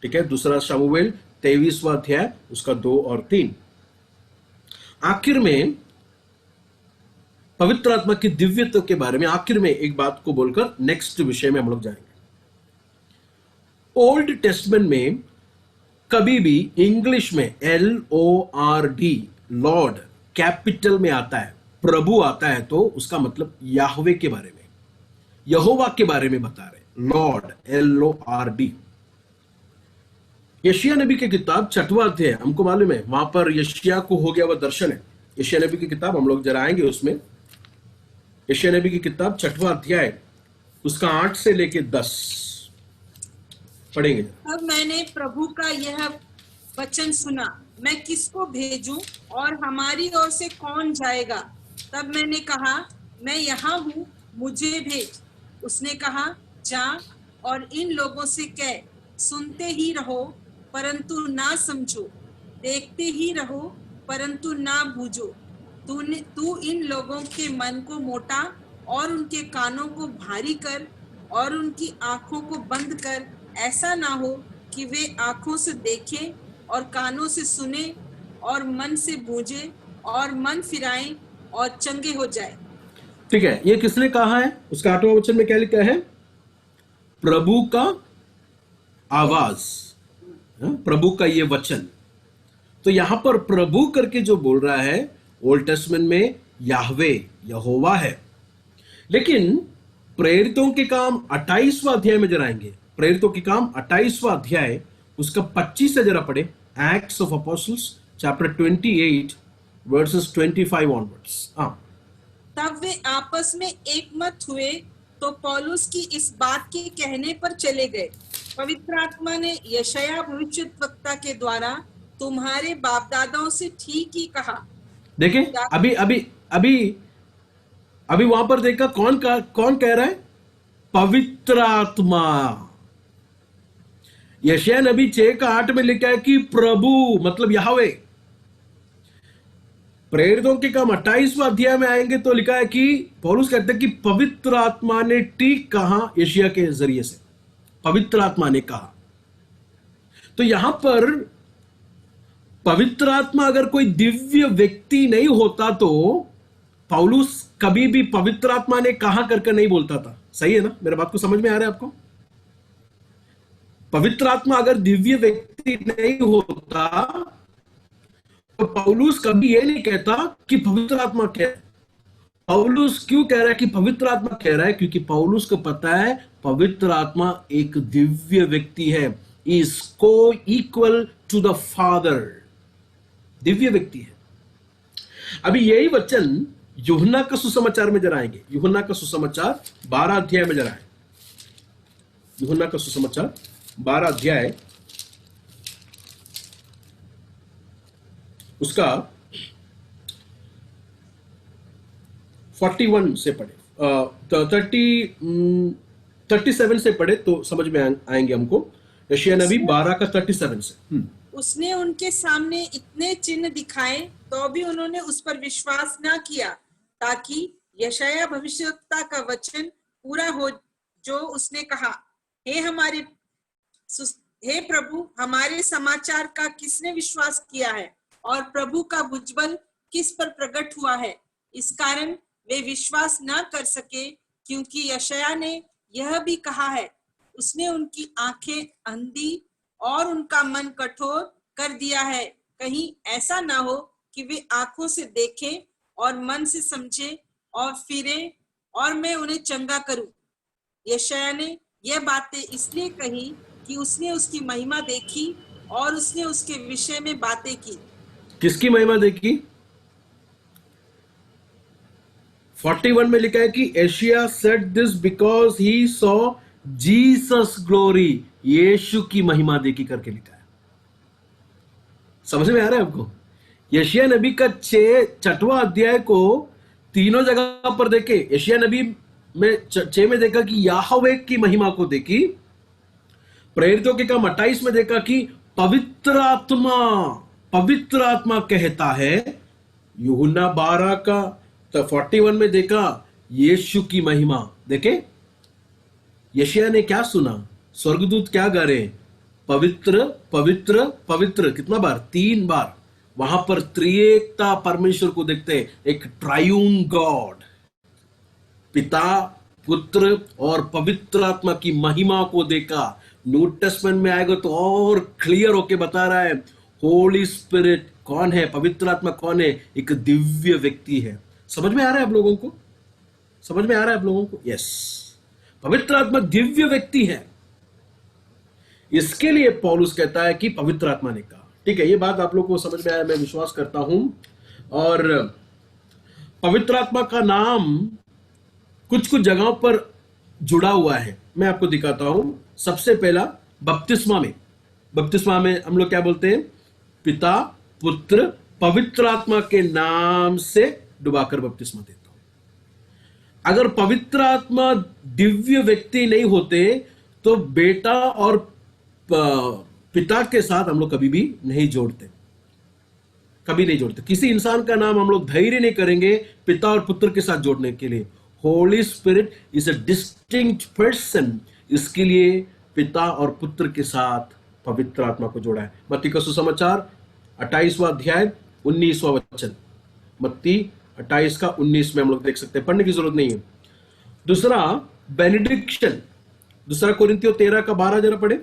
ठीक है, दूसरा शमूएल 23वां अध्याय उसका 2 और 3। आखिर में पवित्र आत्मा की दिव्यत्व के बारे में आखिर में एक बात को बोलकर नेक्स्ट विषय में हम लोग जाएंगे। ओल्ड टेस्टमेंट में कभी भी इंग्लिश में LORD, लॉर्ड कैपिटल में आता है, प्रभु आता है, तो उसका मतलब याहवे के बारे में, यहोवा के बारे में बता रहे। Lord LORD। यशायाह नबी की किताब 6वां अध्याय, हमको मालूम है वहां पर यशायाह को हो गया वह दर्शन है। यशायाह नबी की किताब हम लोग जरा आएंगे उसमें। यशायाह नबी की किताब 6वां अध्याय उसका 8 से लेके 10 पढ़ेंगे। अब मैंने प्रभु का यह वचन सुना, मैं किसको भेजूं और हमारी ओर से कौन जाएगा? तब मैंने कहा, मैं यहाँ हूँ, मुझे भेज। उसने कहा, जा और इन लोगों से कह, सुनते ही रहो परंतु ना समझो, देखते ही रहो परंतु ना बूझो। तू इन लोगों के मन को मोटा और उनके कानों को भारी कर और उनकी आंखों को बंद कर, ऐसा ना हो कि वे आंखों से देखें और कानों से सुने और मन से बूझे और मन फिराएं और चंगे हो जाए। ठीक है, ये किसने कहा है? उसका 8वां वचन में क्या लिखा है? प्रभु का आवाज, प्रभु का ये वचन। तो यहां पर प्रभु करके जो बोल रहा है, ओल्ड टेस्टमेंट में याहवे, यहोवा है। लेकिन प्रेरितों के काम 28वां अध्याय में जरा आएंगे। प्रेरितों के काम 28वां अध्याय उसका 25 से जरा पढ़े। Acts of apostles chapter 28 versus 25 onwards. तब वे आपस में एक मत हुए तो पौलुस की इस बात के कहने पर चले गए, पवित्र आत्मा ने यशायाह भविष्यद्वक्ता के द्वारा तुम्हारे बाप दादाओं से ठीक ही कहा। देखें, अभी वहां पर देखा कौन कह रहा है? पवित्र आत्मा। यशायाह नबी 6:8 में लिखा है कि प्रभु मतलब याहवे। प्रेरितों के काम 28वां अध्याय में आएंगे तो लिखा है कि पौलुस कहते हैं कि पवित्र आत्मा ने ठीक कहा, यशायाह के जरिए से पवित्र आत्मा ने कहा। तो यहां पर पवित्र आत्मा अगर कोई दिव्य व्यक्ति नहीं होता तो पौलुस कभी भी पवित्र आत्मा ने कहा करके नहीं बोलता था। सही है ना? मेरे बात को समझ में आ रहा है आपको? पवित्र आत्मा अगर दिव्य व्यक्ति नहीं होता तो पौलुस कभी ये नहीं कहता कि पवित्र आत्मा कह रहा है। पौलुस क्यों कह रहा है कि पवित्र आत्मा कह रहा है? क्योंकि पौलुस को पता है पवित्र आत्मा एक दिव्य व्यक्ति है, इज को equal to the father, Divya व्यक्ति है। अभी यही वचन यूहन्ना का सुसमाचार में जरा आएंगे। यूहन्ना का सुसमाचार 12 अध्याय में जरा है। यूहन्ना का सुसमाचार 12 अध्याय उसका 41 से पढ़े, 37 से पढ़े तो समझ में आएंगे हमको। यशायाह नबी 12 का 37 से। उसने उनके सामने इतने चिन्ह दिखाए तो भी उन्होंने उस पर विश्वास न किया, ताकि यशाया भविष्यवक्ता का वचन पूरा हो जो उसने कहा, हे प्रभु, हमारे समाचार का किसने विश्वास किया है और प्रभु का भुजबल किस पर प्रकट हुआ है। इस कारण वे विश्वास न कर सके, क्योंकि यशाया ने यह भी कहा है, उसने उनकी आंखें अंधी और उनका मन कठोर कर दिया है, कहीं ऐसा ना हो कि वे आंखों से देखें और मन से समझें और फिरें और मैं उन्हें चंगा करूं। यशाया ने यह बातें इसलिए कही कि उसने उसकी महिमा देखी और उसने उसके विषय में बातें की। किसकी महिमा देखी? 41 में लिखा है कि Isaiah said this because he saw Jesus glory, Yeshu की महिमा देखी करके लिखा है। समझ में आ रहा है आपको? यशाया नबी का 6वां अध्याय को तीनों जगह पर देखे। यशाया नबी में 6 में देखा कि याहवे की महिमा को देखी, प्रेरितों के काम 28 में देखा कि पवित्र आत्मा कहता है, यूहन्ना 12 का 41 में देखा यीशु की महिमा। देखे यशाया ने क्या सुना, स्वर्गदूत क्या गा रहे, पवित्र पवित्र पवित्र, कितना बार? 3 बार। वहां पर त्रिएकता परमेश्वर को देखते हैं, एक ट्रायून गॉड, पिता पुत्र और पवित्र आत्मा की महिमा को देखा। न्यू टेस्टमेंट में आएगा तो और क्लियर होके बता रहा है होली स्पिरिट कौन है, पवित्र आत्मा कौन है, एक दिव्य व्यक्ति है। समझ में आ रहा है आप लोगों को? समझ में आ रहा है आप लोगों को? यस, पवित्र आत्मा दिव्य व्यक्ति है। इसके लिए पौलुस कहता है कि पवित्र आत्मा ने कहा। ठीक है, ये बात आप लोगों को समझ में आया, मैं विश्वास करता हूं। और पवित्र आत्मा का नाम कुछ कुछ जगहों पर जुड़ा हुआ है, मैं आपको दिखाता हूं। सबसे पहला बपतिस्मा में हम लोग क्या बोलते हैं? पिता पुत्र पवित्र आत्मा के नाम से डुबाकर बपतिस्मा देता हूं। अगर पवित्र आत्मा दिव्य व्यक्ति नहीं होते तो बेटा और पिता के साथ हम लोग कभी भी नहीं जोड़ते, कभी नहीं जोड़ते। किसी इंसान का नाम हम लोग धैर्य नहीं करेंगे पिता और पुत्र के साथ जोड़ने के लिए। Holi spirit is a distinct person, इसके लिए पिता और पुत्र के साथ पवित्र आत्मा को जोड़ा है। मत्ती का सुसमाचार 28वां अध्याय 19वां वचन, मत्ती 28 का 19 में हम लोग देख सकते हैं, पढ़ने की जरूरत नहीं है। दूसरा बेनेडिक्शन, 2 कोरिन्थियों 13 का 12 जरा पढ़े।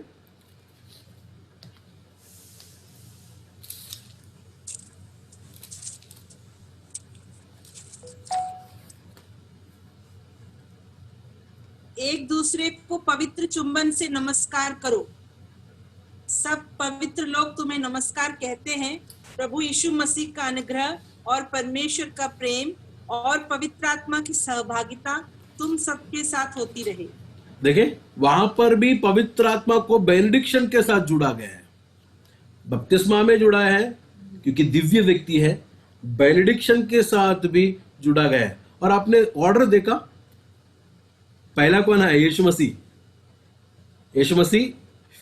एक दूसरे को पवित्र चुंबन से नमस्कार करो। सब पवित्र लोग तुम्हें नमस्कार कहते हैं। प्रभु यीशु मसीह का अनुग्रह और परमेश्वर का प्रेम और पवित्र आत्मा की सहभागिता तुम सबके साथ होती रहे। देखें, वहां पर भी पवित्र आत्मा को बेनेडिक्शन के साथ जुड़ा गया है। बपतिस्मा में जुड़ा है क्योंकि दिव्य व्यक्ति है, बेनेडिक्शन के साथ भी जुड़ा गया है। और आपने ऑर्डर देखा, पहला कौन है? यीशु मसीह,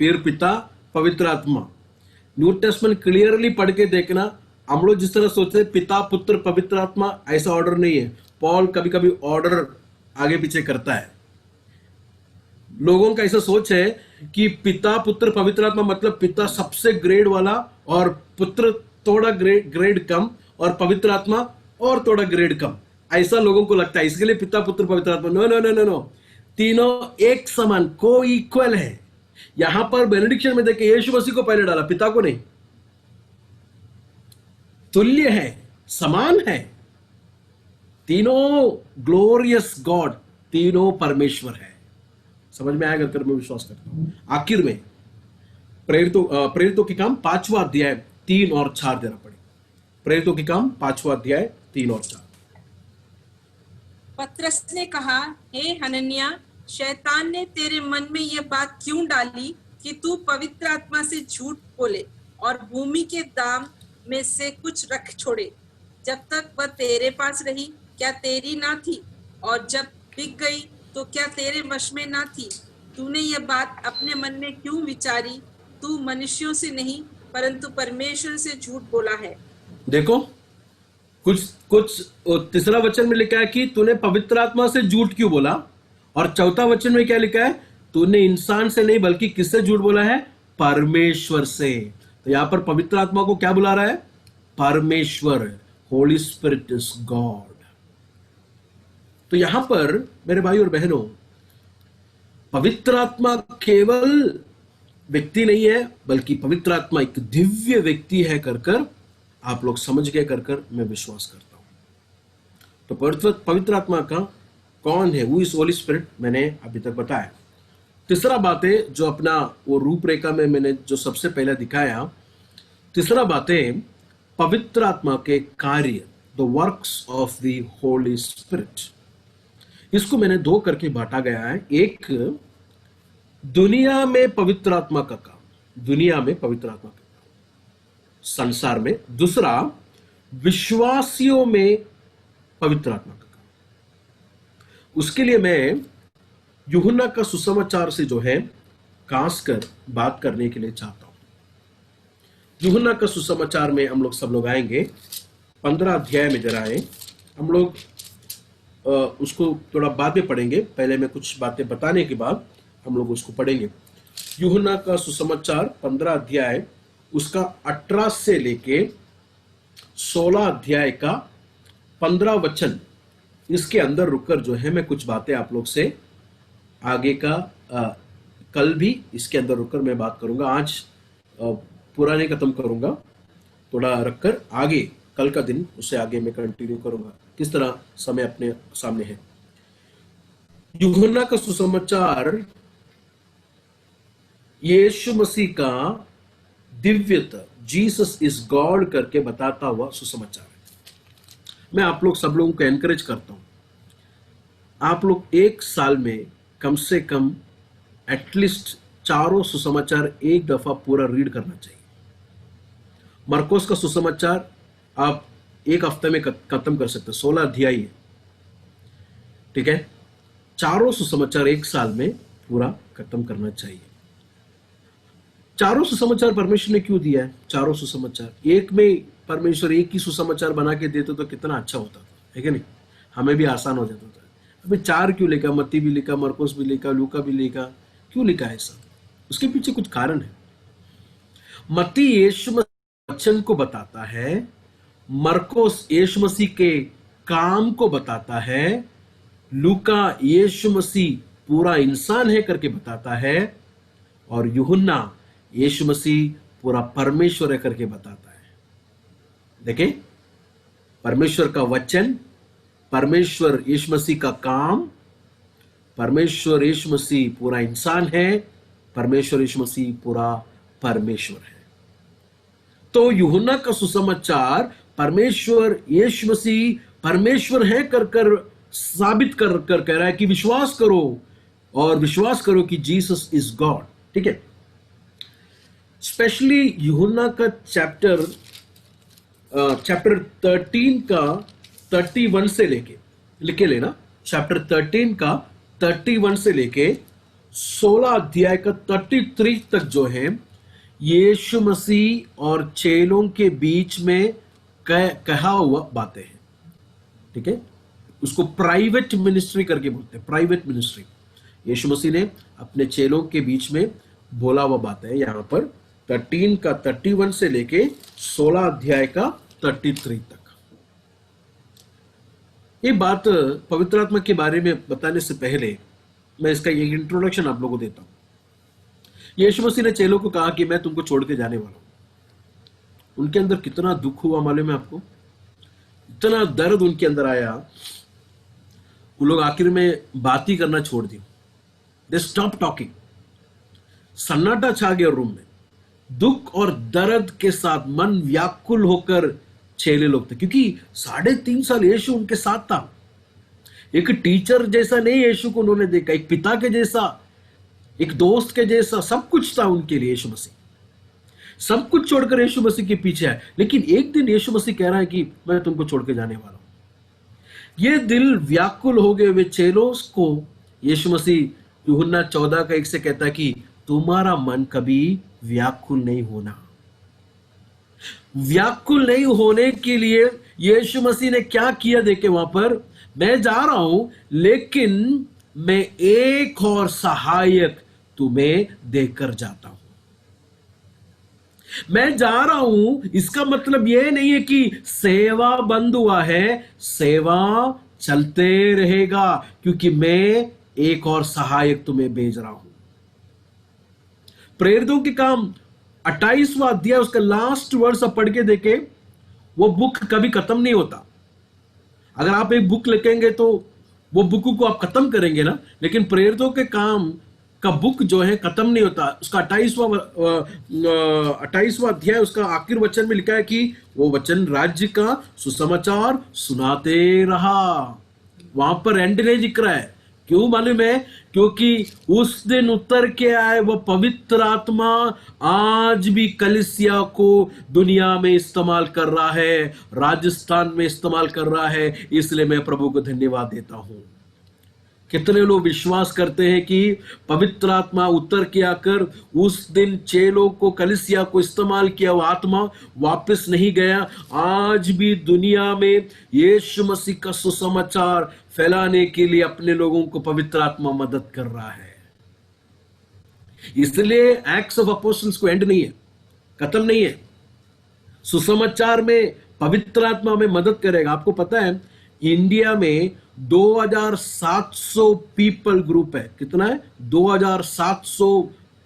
फिर पिता, पवित्र आत्मा। न्यू टेस्टमेंट क्लियरली पढ़ के देखना। हम लोग जिस तरह सोचते हैं पिता पुत्र पवित्र आत्मा, ऐसा ऑर्डर नहीं है। पॉल कभी कभी ऑर्डर आगे पीछे करता है। लोगों का ऐसा सोच है कि पिता पुत्र पवित्र आत्मा मतलब पिता सबसे ग्रेड वाला और पुत्र थोड़ा ग्रेड कम और पवित्र आत्मा और थोड़ा ग्रेड कम, ऐसा लोगों को लगता है। इसके लिए पिता पुत्र पवित्र आत्मा, no no no no no, तीनों एक समान, को इक्वल है। यहां पर बेनेडिक्शन में देखिए यीशु मसीह को पहले डाला, पिता को नहीं। तुल्य है, समान है, तीनों ग्लोरियस गॉड, तीनों परमेश्वर है। समझ में आएगा कर मैं विश्वास करता हूं। आखिर में प्रेरितों के काम 5वां अध्याय 3 और 4 जरा पढ़े। प्रेरितों के काम 5वां अध्याय 3 और 4। पतरस ने कहा, हे हनन्याह, शैतान ने तेरे मन में यह बात क्यों डाली कि तू पवित्र आत्मा से झूठ बोले और भूमि के दाम में से कुछ रख छोड़े? जब तक वह तेरे पास रही क्या तेरी ना थी? और जब बिक गई तो क्या तेरे वश में ना थी? तूने यह बात अपने मन में क्यों विचारी? तू मनुष्यों से नहीं परंतु परमेश्वर से झूठ बोला है। देखो, कुछ तीसरा वचन में लिखा है कि तूने पवित्र आत्मा से झूठ क्यों बोला, और चौथा वचन में क्या लिखा है, तूने इंसान से नहीं बल्कि किससे झूठ बोला है, परमेश्वर से। तो यहां पर पवित्र आत्मा को क्या बुला रहा है, परमेश्वर, होली स्पिरिट इज गॉड। तो यहां पर मेरे भाई और बहनों, पवित्र आत्मा केवल व्यक्ति नहीं है, बल्कि पवित्र आत्मा एक दिव्य व्यक्ति है कर आप लोग समझ गए कर मैं विश्वास करता हूं। तो पवित्र आत्मा का कौन है, हु इज होली स्पिरिट, मैंने अभी तक बताया। तीसरा बात है जो अपना वो रूपरेखा में मैंने जो सबसे पहले दिखाया, तीसरा बात है पवित्र आत्मा के कार्य, the works of the Holy spirit. इसको मैंने दो करके बांटा गया है। एक, दुनिया में पवित्र आत्मा का काम, दुनिया में पवित्र आत्मा का काम, संसार में। दूसरा, विश्वासियों में पवित्र आत्मा का काम। उसके लिए मैं यूहन्ना का सुसमाचार से जो है खास कर बात करने के लिए चाहता हूं। यूहन्ना का सुसमाचार में हम लोग सब लोग आएंगे, 15 अध्याय में जरा आए। हम लोग उसको थोड़ा बाद में पढ़ेंगे, पहले मैं कुछ बातें बताने के बाद हम लोग उसको पढ़ेंगे। यूहन्ना का सुसमाचार 15 अध्याय, उसका 18 से लेके 16 अध्याय का 15 वचन, इसके अंदर रुककर जो है मैं कुछ बातें आप लोग से आगे का कल भी इसके अंदर रुककर मैं बात करूंगा। आज पूरा नहीं खत्म करूंगा, थोड़ा रखकर आगे कल का दिन उससे आगे मैं कंटिन्यू करूंगा। किस तरह समय अपने सामने है। यूहन्ना का सुसमाचार यीशु मसीह का दिव्यता, जीसस इज गॉड करके बताता हुआ सुसमाचार है। मैं आप लोग सब लोगों को एनकरेज करता हूं, आप लोग एक साल में कम से कम एटलीस्ट चारों सुसमाचार एक दफा पूरा रीड करना चाहिए। मरकोस का सुसमाचार आप एक हफ्ते में खत्म कर सकते हैं, 16 अध्याय है, ठीक है। चारों सुसमाचार एक साल में पूरा खत्म करना चाहिए। चारों सुसमाचार परमेश्वर ने क्यों दिया है? चारों सुसमाचार एक में परमेश्वर एक ही सुसमाचार बना के देते तो कितना अच्छा होता था, है कि नहीं? हमें भी आसान हो जाता था। अभी 4 क्यों लिखा? मत्ती भी लिखा, मरकोस भी लिखा, लूका भी लिखा, क्यों लिखा है सब? उसके पीछे कुछ कारण है। मत्ती यीशु मसीह वचन को बताता है, मरकोस यीशु मसीह के काम को बताता है, लूका यीशु मसीह पूरा इंसान है करके बताता है, और यूहन्ना यीशु मसीह पूरा परमेश्वर है करके बताता है। देखें, परमेश्वर का वचन, परमेश्वर यीशु मसीह का काम, परमेश्वर यीशु मसीह पूरा इंसान है, परमेश्वर यीशु मसीह पूरा परमेश्वर है। तो यूहन्ना का सुसमाचार परमेश्वर यीशु मसीह परमेश्वर है कर साबित कर कह रहा है कि विश्वास करो, और विश्वास करो कि जीसस इज गॉड, ठीक है। स्पेशली यूहन्ना का चैप्टर 13 का 31 से लेके, लिखे लेना, चैप्टर 13 का 31 से लेके 16 अध्याय का 33 तक जो है यीशु मसीह और चेलों के बीच में कहा हुआ बातें हैं, ठीक है। उसको प्राइवेट मिनिस्ट्री करके बोलते हैं, प्राइवेट मिनिस्ट्री। यीशु मसीह ने अपने चेलों के बीच में बोला हुआ बातें है। यहां पर 13 का 31 से लेके 16 अध्याय का 33 तक। ये बात पवित्र आत्मा के बारे में बताने से पहले मैं इसका एक इंट्रोडक्शन आप लोगों को देता हूं। यीशु मसीह ने चेलों को कहा कि मैं तुमको छोड़ के जाने वाला हूं। उनके अंदर कितना दुख हुआ मालूम है आपको? इतना दर्द उनके अंदर आया, वो लोग आखिर में बात ही करना छोड़ दी। They stop talking. सन्नाटा छा गया रूम में, दुख और दर्द के साथ मन व्याकुल होकर चेले लोग थे, क्योंकि 3.5 साल यीशु उनके साथ था। एक टीचर जैसा नहीं यीशु को उन्होंने देखा, एक पिता के जैसा, एक दोस्त के जैसा, सब कुछ था उनके लिए। यीशु मसीह सब कुछ छोड़कर यीशु मसीह के पीछे है। लेकिन एक दिन यीशु मसीह कह रहा है कि मैं तुमको छोड़ के जाने वाला हूं। ये दिल व्याकुल हो गए हुए चेलों को यीशु मसीह यूहन्ना 14 का 1 से कहता है कि तुम्हारा मन कभी व्याकुल नहीं होना, व्याकुल नहीं होने के लिए यीशु मसीह ने क्या किया, देखे वहां पर, मैं जा रहा हूं लेकिन मैं एक और सहायक तुम्हें देकर जाता हूं। मैं जा रहा हूं, इसका मतलब यह नहीं है कि सेवा बंद हुआ है, सेवा चलते रहेगा, क्योंकि मैं एक और सहायक तुम्हें भेज रहा हूं। प्रेरितों के काम 28वां अध्याय, उसका लास्ट वर्ड्स आप पढ़ के देखे, वो बुक कभी खत्म नहीं होता। अगर आप एक बुक लिखेंगे तो वो बुक को आप खत्म करेंगे ना, लेकिन प्रेरितों के काम का बुक जो है खत्म नहीं होता। उसका 28वां अध्याय, उसका आखिर वचन में लिखा है कि वो वचन राज्य का सुसमाचार सुनाते रहा। वहां पर एंड नहीं दिख रहा है। क्यों मालूम है? क्योंकि उस दिन उतर के आए वो पवित्र आत्मा आज भी कलीसिया को दुनिया में इस्तेमाल कर रहा है, राजस्थान में इस्तेमाल कर रहा है। इसलिए मैं प्रभु को धन्यवाद देता हूं। कितने लोग विश्वास करते हैं कि पवित्र आत्मा उतर के आकर उस दिन चेलों को, कलीसिया को इस्तेमाल किया, वो आत्मा वापस नहीं गया। आज भी दुनिया में यीशु मसीह का सुसमाचार फैलाने के लिए अपने लोगों को पवित्र आत्मा मदद कर रहा है। इसलिए एक्ट्स ऑफ अपोस्टल्स को एंड नहीं है, खत्म नहीं है। सुसमाचार में पवित्र आत्मा में मदद करेगा। आपको पता है इंडिया में 2700 पीपल ग्रुप है। कितना है? 2700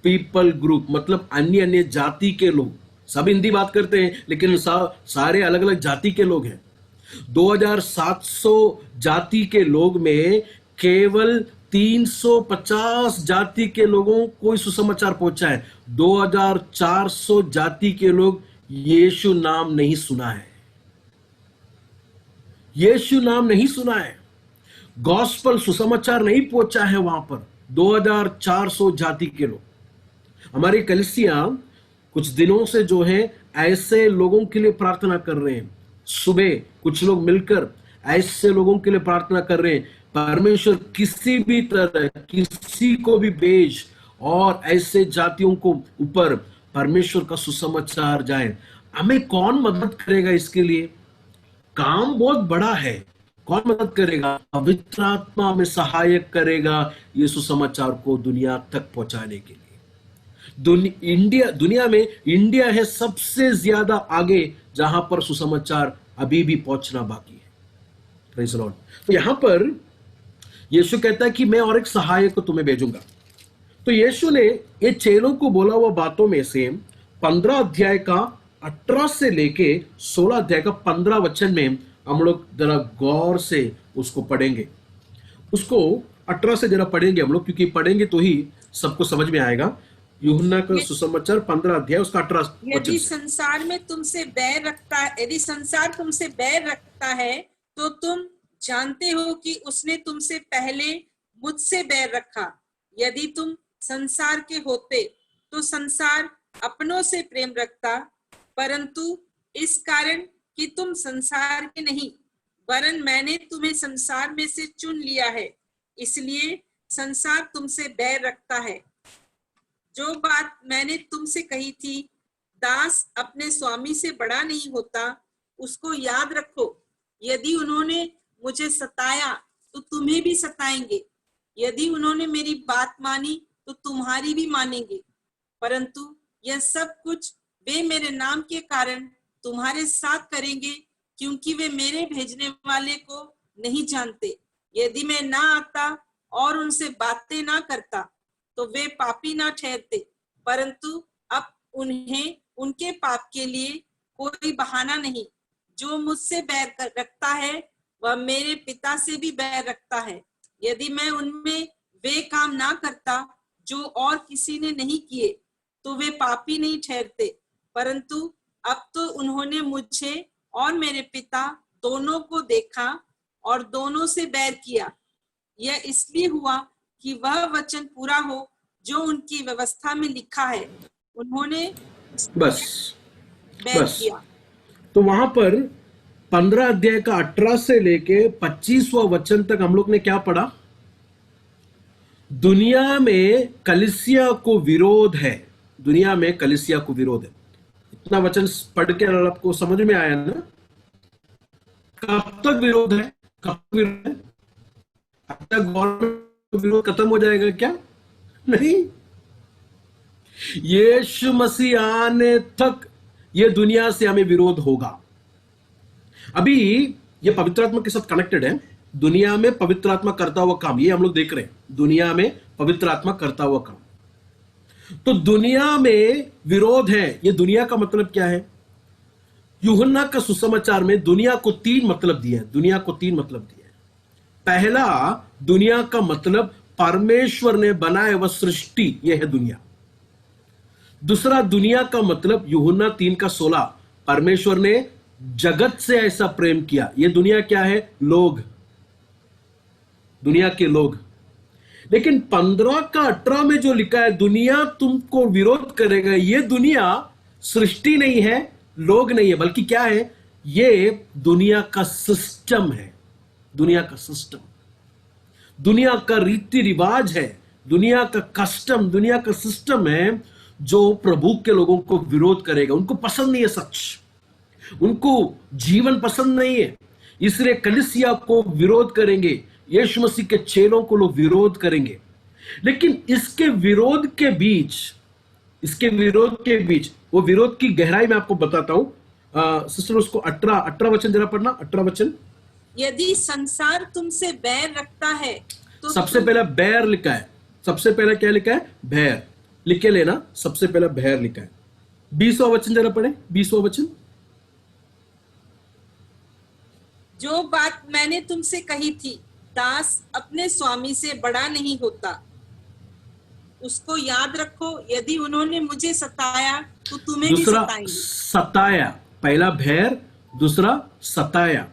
पीपल ग्रुप, मतलब अन्य अन्य जाति के लोग। सब हिंदी बात करते हैं लेकिन सारे अलग अलग जाति के लोग हैं। 2700 जाति के लोग में केवल 350 जाति के लोगों को सुसमाचार पहुंचा है। 2400 जाति के लोग यीशु नाम नहीं सुना है, यीशु नाम नहीं सुना है, गॉस्पल सुसमाचार नहीं पहुंचा है वहां पर। 2400 जाति के लोग। हमारी कलीसिया कुछ दिनों से जो है ऐसे लोगों के लिए प्रार्थना कर रहे हैं। सुबह कुछ लोग मिलकर ऐसे लोगों के लिए प्रार्थना कर रहे हैं, परमेश्वर किसी भी तरह किसी को भी भेज और ऐसे जातियों को ऊपर परमेश्वर का सुसमाचार जाए। हमें कौन मदद करेगा इसके लिए? काम बहुत बड़ा है। कौन मदद करेगा? पवित्र आत्मा में सहायक करेगा ये सुसमाचार को दुनिया तक पहुंचाने के लिए। दुनिया में इंडिया है सबसे ज्यादा आगे, जहां पर सुसमाचार अभी भी पहुंचना बाकी है। Praise the Lord. तो यहां पर यीशु कहता है कि मैं और एक सहायक को तुम्हें भेजूंगा। तो यीशु ने ये चेलों को बोला हुआ बातों में से 15 अध्याय का 18 से लेके 16 अध्याय का 15 वचन में हम लोग जरा गौर से उसको पढ़ेंगे। उसको 18 से जरा पढ़ेंगे हम लोग, क्योंकि पढ़ेंगे तो ही सबको समझ में आएगा। यूहन्ना का सुसमाचार 15 अध्याय उसका 18 यदि संसार में तुमसे बैर रखता है, यदि संसार तुमसे बैर रखता है तो तुम जानते हो कि उसने तुमसे पहले मुझसे बैर रखा। यदि तुम संसार के होते तो संसार अपनों से प्रेम रखता, परंतु इस कारण कि तुम संसार के नहीं वरन मैंने तुम्हें संसार में से चुन लिया है, इसलिए संसार तुमसे बैर रखता है। जो बात मैंने तुमसे कही थी, दास अपने स्वामी से बड़ा नहीं होता, उसको याद रखो। यदि उन्होंने मुझे सताया तो तुम्हें भी सताएंगे, यदि उन्होंने मेरी बात मानी तो तुम्हारी भी मानेंगे। परंतु यह सब कुछ वे मेरे नाम के कारण तुम्हारे साथ करेंगे, क्योंकि वे मेरे भेजने वाले को नहीं जानते। यदि मैं ना आता और उनसे बातें ना करता तो वे पापी ना ठहरते, परंतु अब उन्हें उनके पाप के लिए कोई बहाना नहीं। जो मुझसे बैर रखता है वह मेरे पिता से भी बैर रखता है। यदि मैं उनमें वे काम ना करता जो और किसी ने नहीं किए तो वे पापी नहीं ठहरते, परंतु अब तो उन्होंने मुझे और मेरे पिता दोनों को देखा और दोनों से बैर किया। यह इसलिए हुआ कि वह वचन पूरा हो जो उनकी व्यवस्था में लिखा है, उन्होंने बस बैर किया। तो वहां पर 15 अध्याय का 18 से लेके 25वां वचन तक हम लोग ने क्या पढ़ा? दुनिया में कलीसिया को विरोध है, दुनिया में कलीसिया को विरोध है। इतना वचन पढ़ के आपको समझ में आया ना? कब तक विरोध है? कब तक विरोध है? अब तक गवर्नमेंट विरोध खत्म हो जाएगा क्या? नहीं, यीशु मसीह आने तक ये दुनिया से हमें विरोध होगा। अभी ये पवित्र आत्मा के साथ कनेक्टेड है। दुनिया में पवित्र आत्मा करता हुआ काम, ये हम लोग देख रहे हैं, दुनिया में पवित्र आत्मा करता हुआ काम। तो दुनिया में विरोध है, ये दुनिया का मतलब क्या है? यूहन्ना का सुसमाचार में दुनिया को 3 मतलब दिया है। दुनिया को 3 मतलब दिया है। पहला, दुनिया का मतलब परमेश्वर ने बनाया वह सृष्टि, यह है दुनिया। दूसरा, दुनिया का मतलब यूहन्ना 3:16, परमेश्वर ने जगत से ऐसा प्रेम किया। यह दुनिया क्या है? लोग, दुनिया के लोग। लेकिन 15:18 में जो लिखा है दुनिया तुमको विरोध करेगा, यह दुनिया सृष्टि नहीं है, लोग नहीं है, बल्कि क्या है? यह दुनिया का सिस्टम है। दुनिया का सिस्टम, दुनिया का रीति रिवाज है, दुनिया का कस्टम, दुनिया का सिस्टम है जो प्रभु के लोगों को विरोध करेगा। उनको पसंद नहीं है सच, उनको जीवन पसंद नहीं है, इसलिए कलीसिया को विरोध करेंगे, यीशु मसीह के चेलों को लोग विरोध करेंगे। लेकिन इसके विरोध के बीच वो विरोध की गहराई मैं आपको बताता हूं। सिस्टर उसको 18 वचन जरा पढ़ना, 18 वचन। यदि संसार तुमसे बैर रखता है तो सबसे पहला बैर लिखा है। सबसे पहला क्या लिखा है? बैर। लिख के लेना, सबसे पहला बैर लिखा है। 20वां वचन जरा पढ़े, 20वां वचन। जो बात मैंने तुमसे कही थी, दास अपने स्वामी से बड़ा नहीं होता, उसको याद रखो। यदि उन्होंने मुझे सताया तो तुम्हें भी दूसरा सताएंगे। सताया, पहला भैर, दूसरा सताया।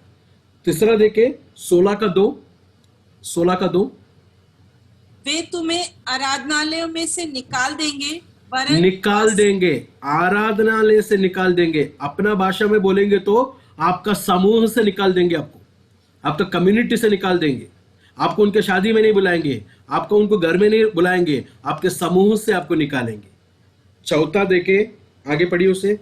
तीसरा देखे 16:2। वे तुम्हें आराधनालयों में से निकाल देंगे, वरन निकाल देंगे, आराधनालय से निकाल देंगे। अपना भाषा में बोलेंगे तो आपका समूह से निकाल देंगे, आपका कम्युनिटी से निकाल देंगे। आपको उनके शादी में नहीं बुलाएंगे, आपको उनको घर में नहीं बुलाएंगे, आपके समूह से आपको निकालेंगे। चौथा देखे, आगे पढ़िए उसे।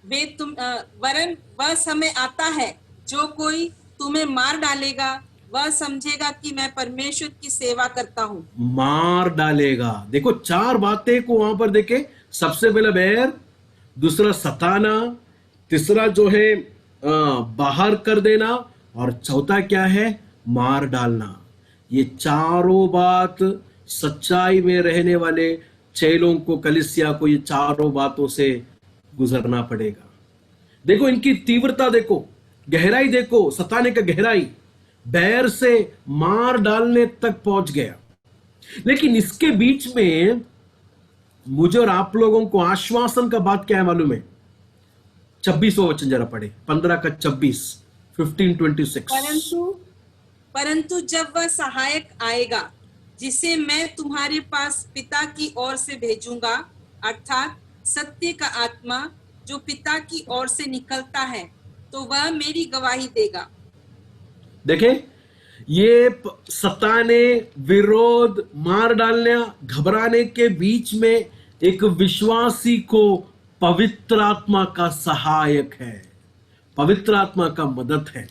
वरन वह समय आता है जो कोई तुम्हें मार डालेगा, वह समझेगा कि मैं परमेश्वर की सेवा करता हूं। मार डालेगा। देखो 4 बातें को वहां पर देखे। सबसे पहला बैर, दूसरा सताना, तीसरा जो है बाहर कर देना, और चौथा क्या है? मार डालना। ये चारों बात सच्चाई में रहने वाले चेलों को, कलीसिया को, ये चारों बातों से गुजरना पड़ेगा। देखो इनकी तीव्रता, देखो गहराई, देखो सताने का गहराई, बैर से मार डालने तक पहुंच गया। लेकिन इसके बीच में मुझे और आप लोगों को आश्वासन का बात क्या है मालूम है? 26वां वचन जरा पढ़े, 15:26, 15:26। परंतु जब वह सहायक आएगा, जिसे मैं तुम्हारे पास पिता की ओर से भेजूंगा, अर्थात सत्य का आत्मा जो पिता की ओर से निकलता है, तो वह मेरी गवाही देगा। देखे, ये सताने, विरोध, मार डालने, घबराने के बीच में एक विश्वासी को पवित्र आत्मा का सहायक है, पवित्र आत्मा का मदद है।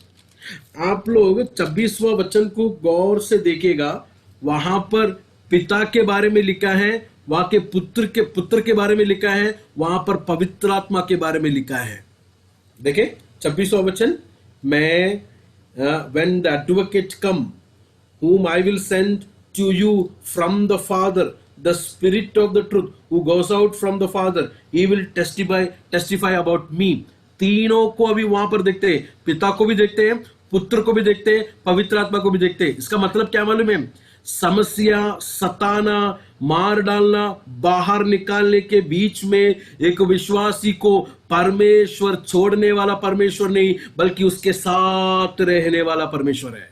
आप लोग 26वां वचन को गौर से देखिएगा, वहां पर पिता के बारे में लिखा है, वहां के पुत्र के बारे में लिखा है, वहां पर पवित्र आत्मा के बारे में लिखा है। देखे 26वां वचन, मैं when the advocate come, whom I will send to you from the Father, the Spirit of the truth, who goes out from the Father, he will testify about me. तीनों को अभी वहां पर देखते हैं, पिता को भी देखते हैं, पुत्र को भी देखते हैं, पवित्र आत्मा को भी देखते हैं। इसका मतलब क्या मालूम है? समस्या, सताना, मार डालना, बाहर निकालने के बीच में एक विश्वासी को परमेश्वर छोड़ने वाला परमेश्वर नहीं, बल्कि उसके साथ रहने वाला परमेश्वर है।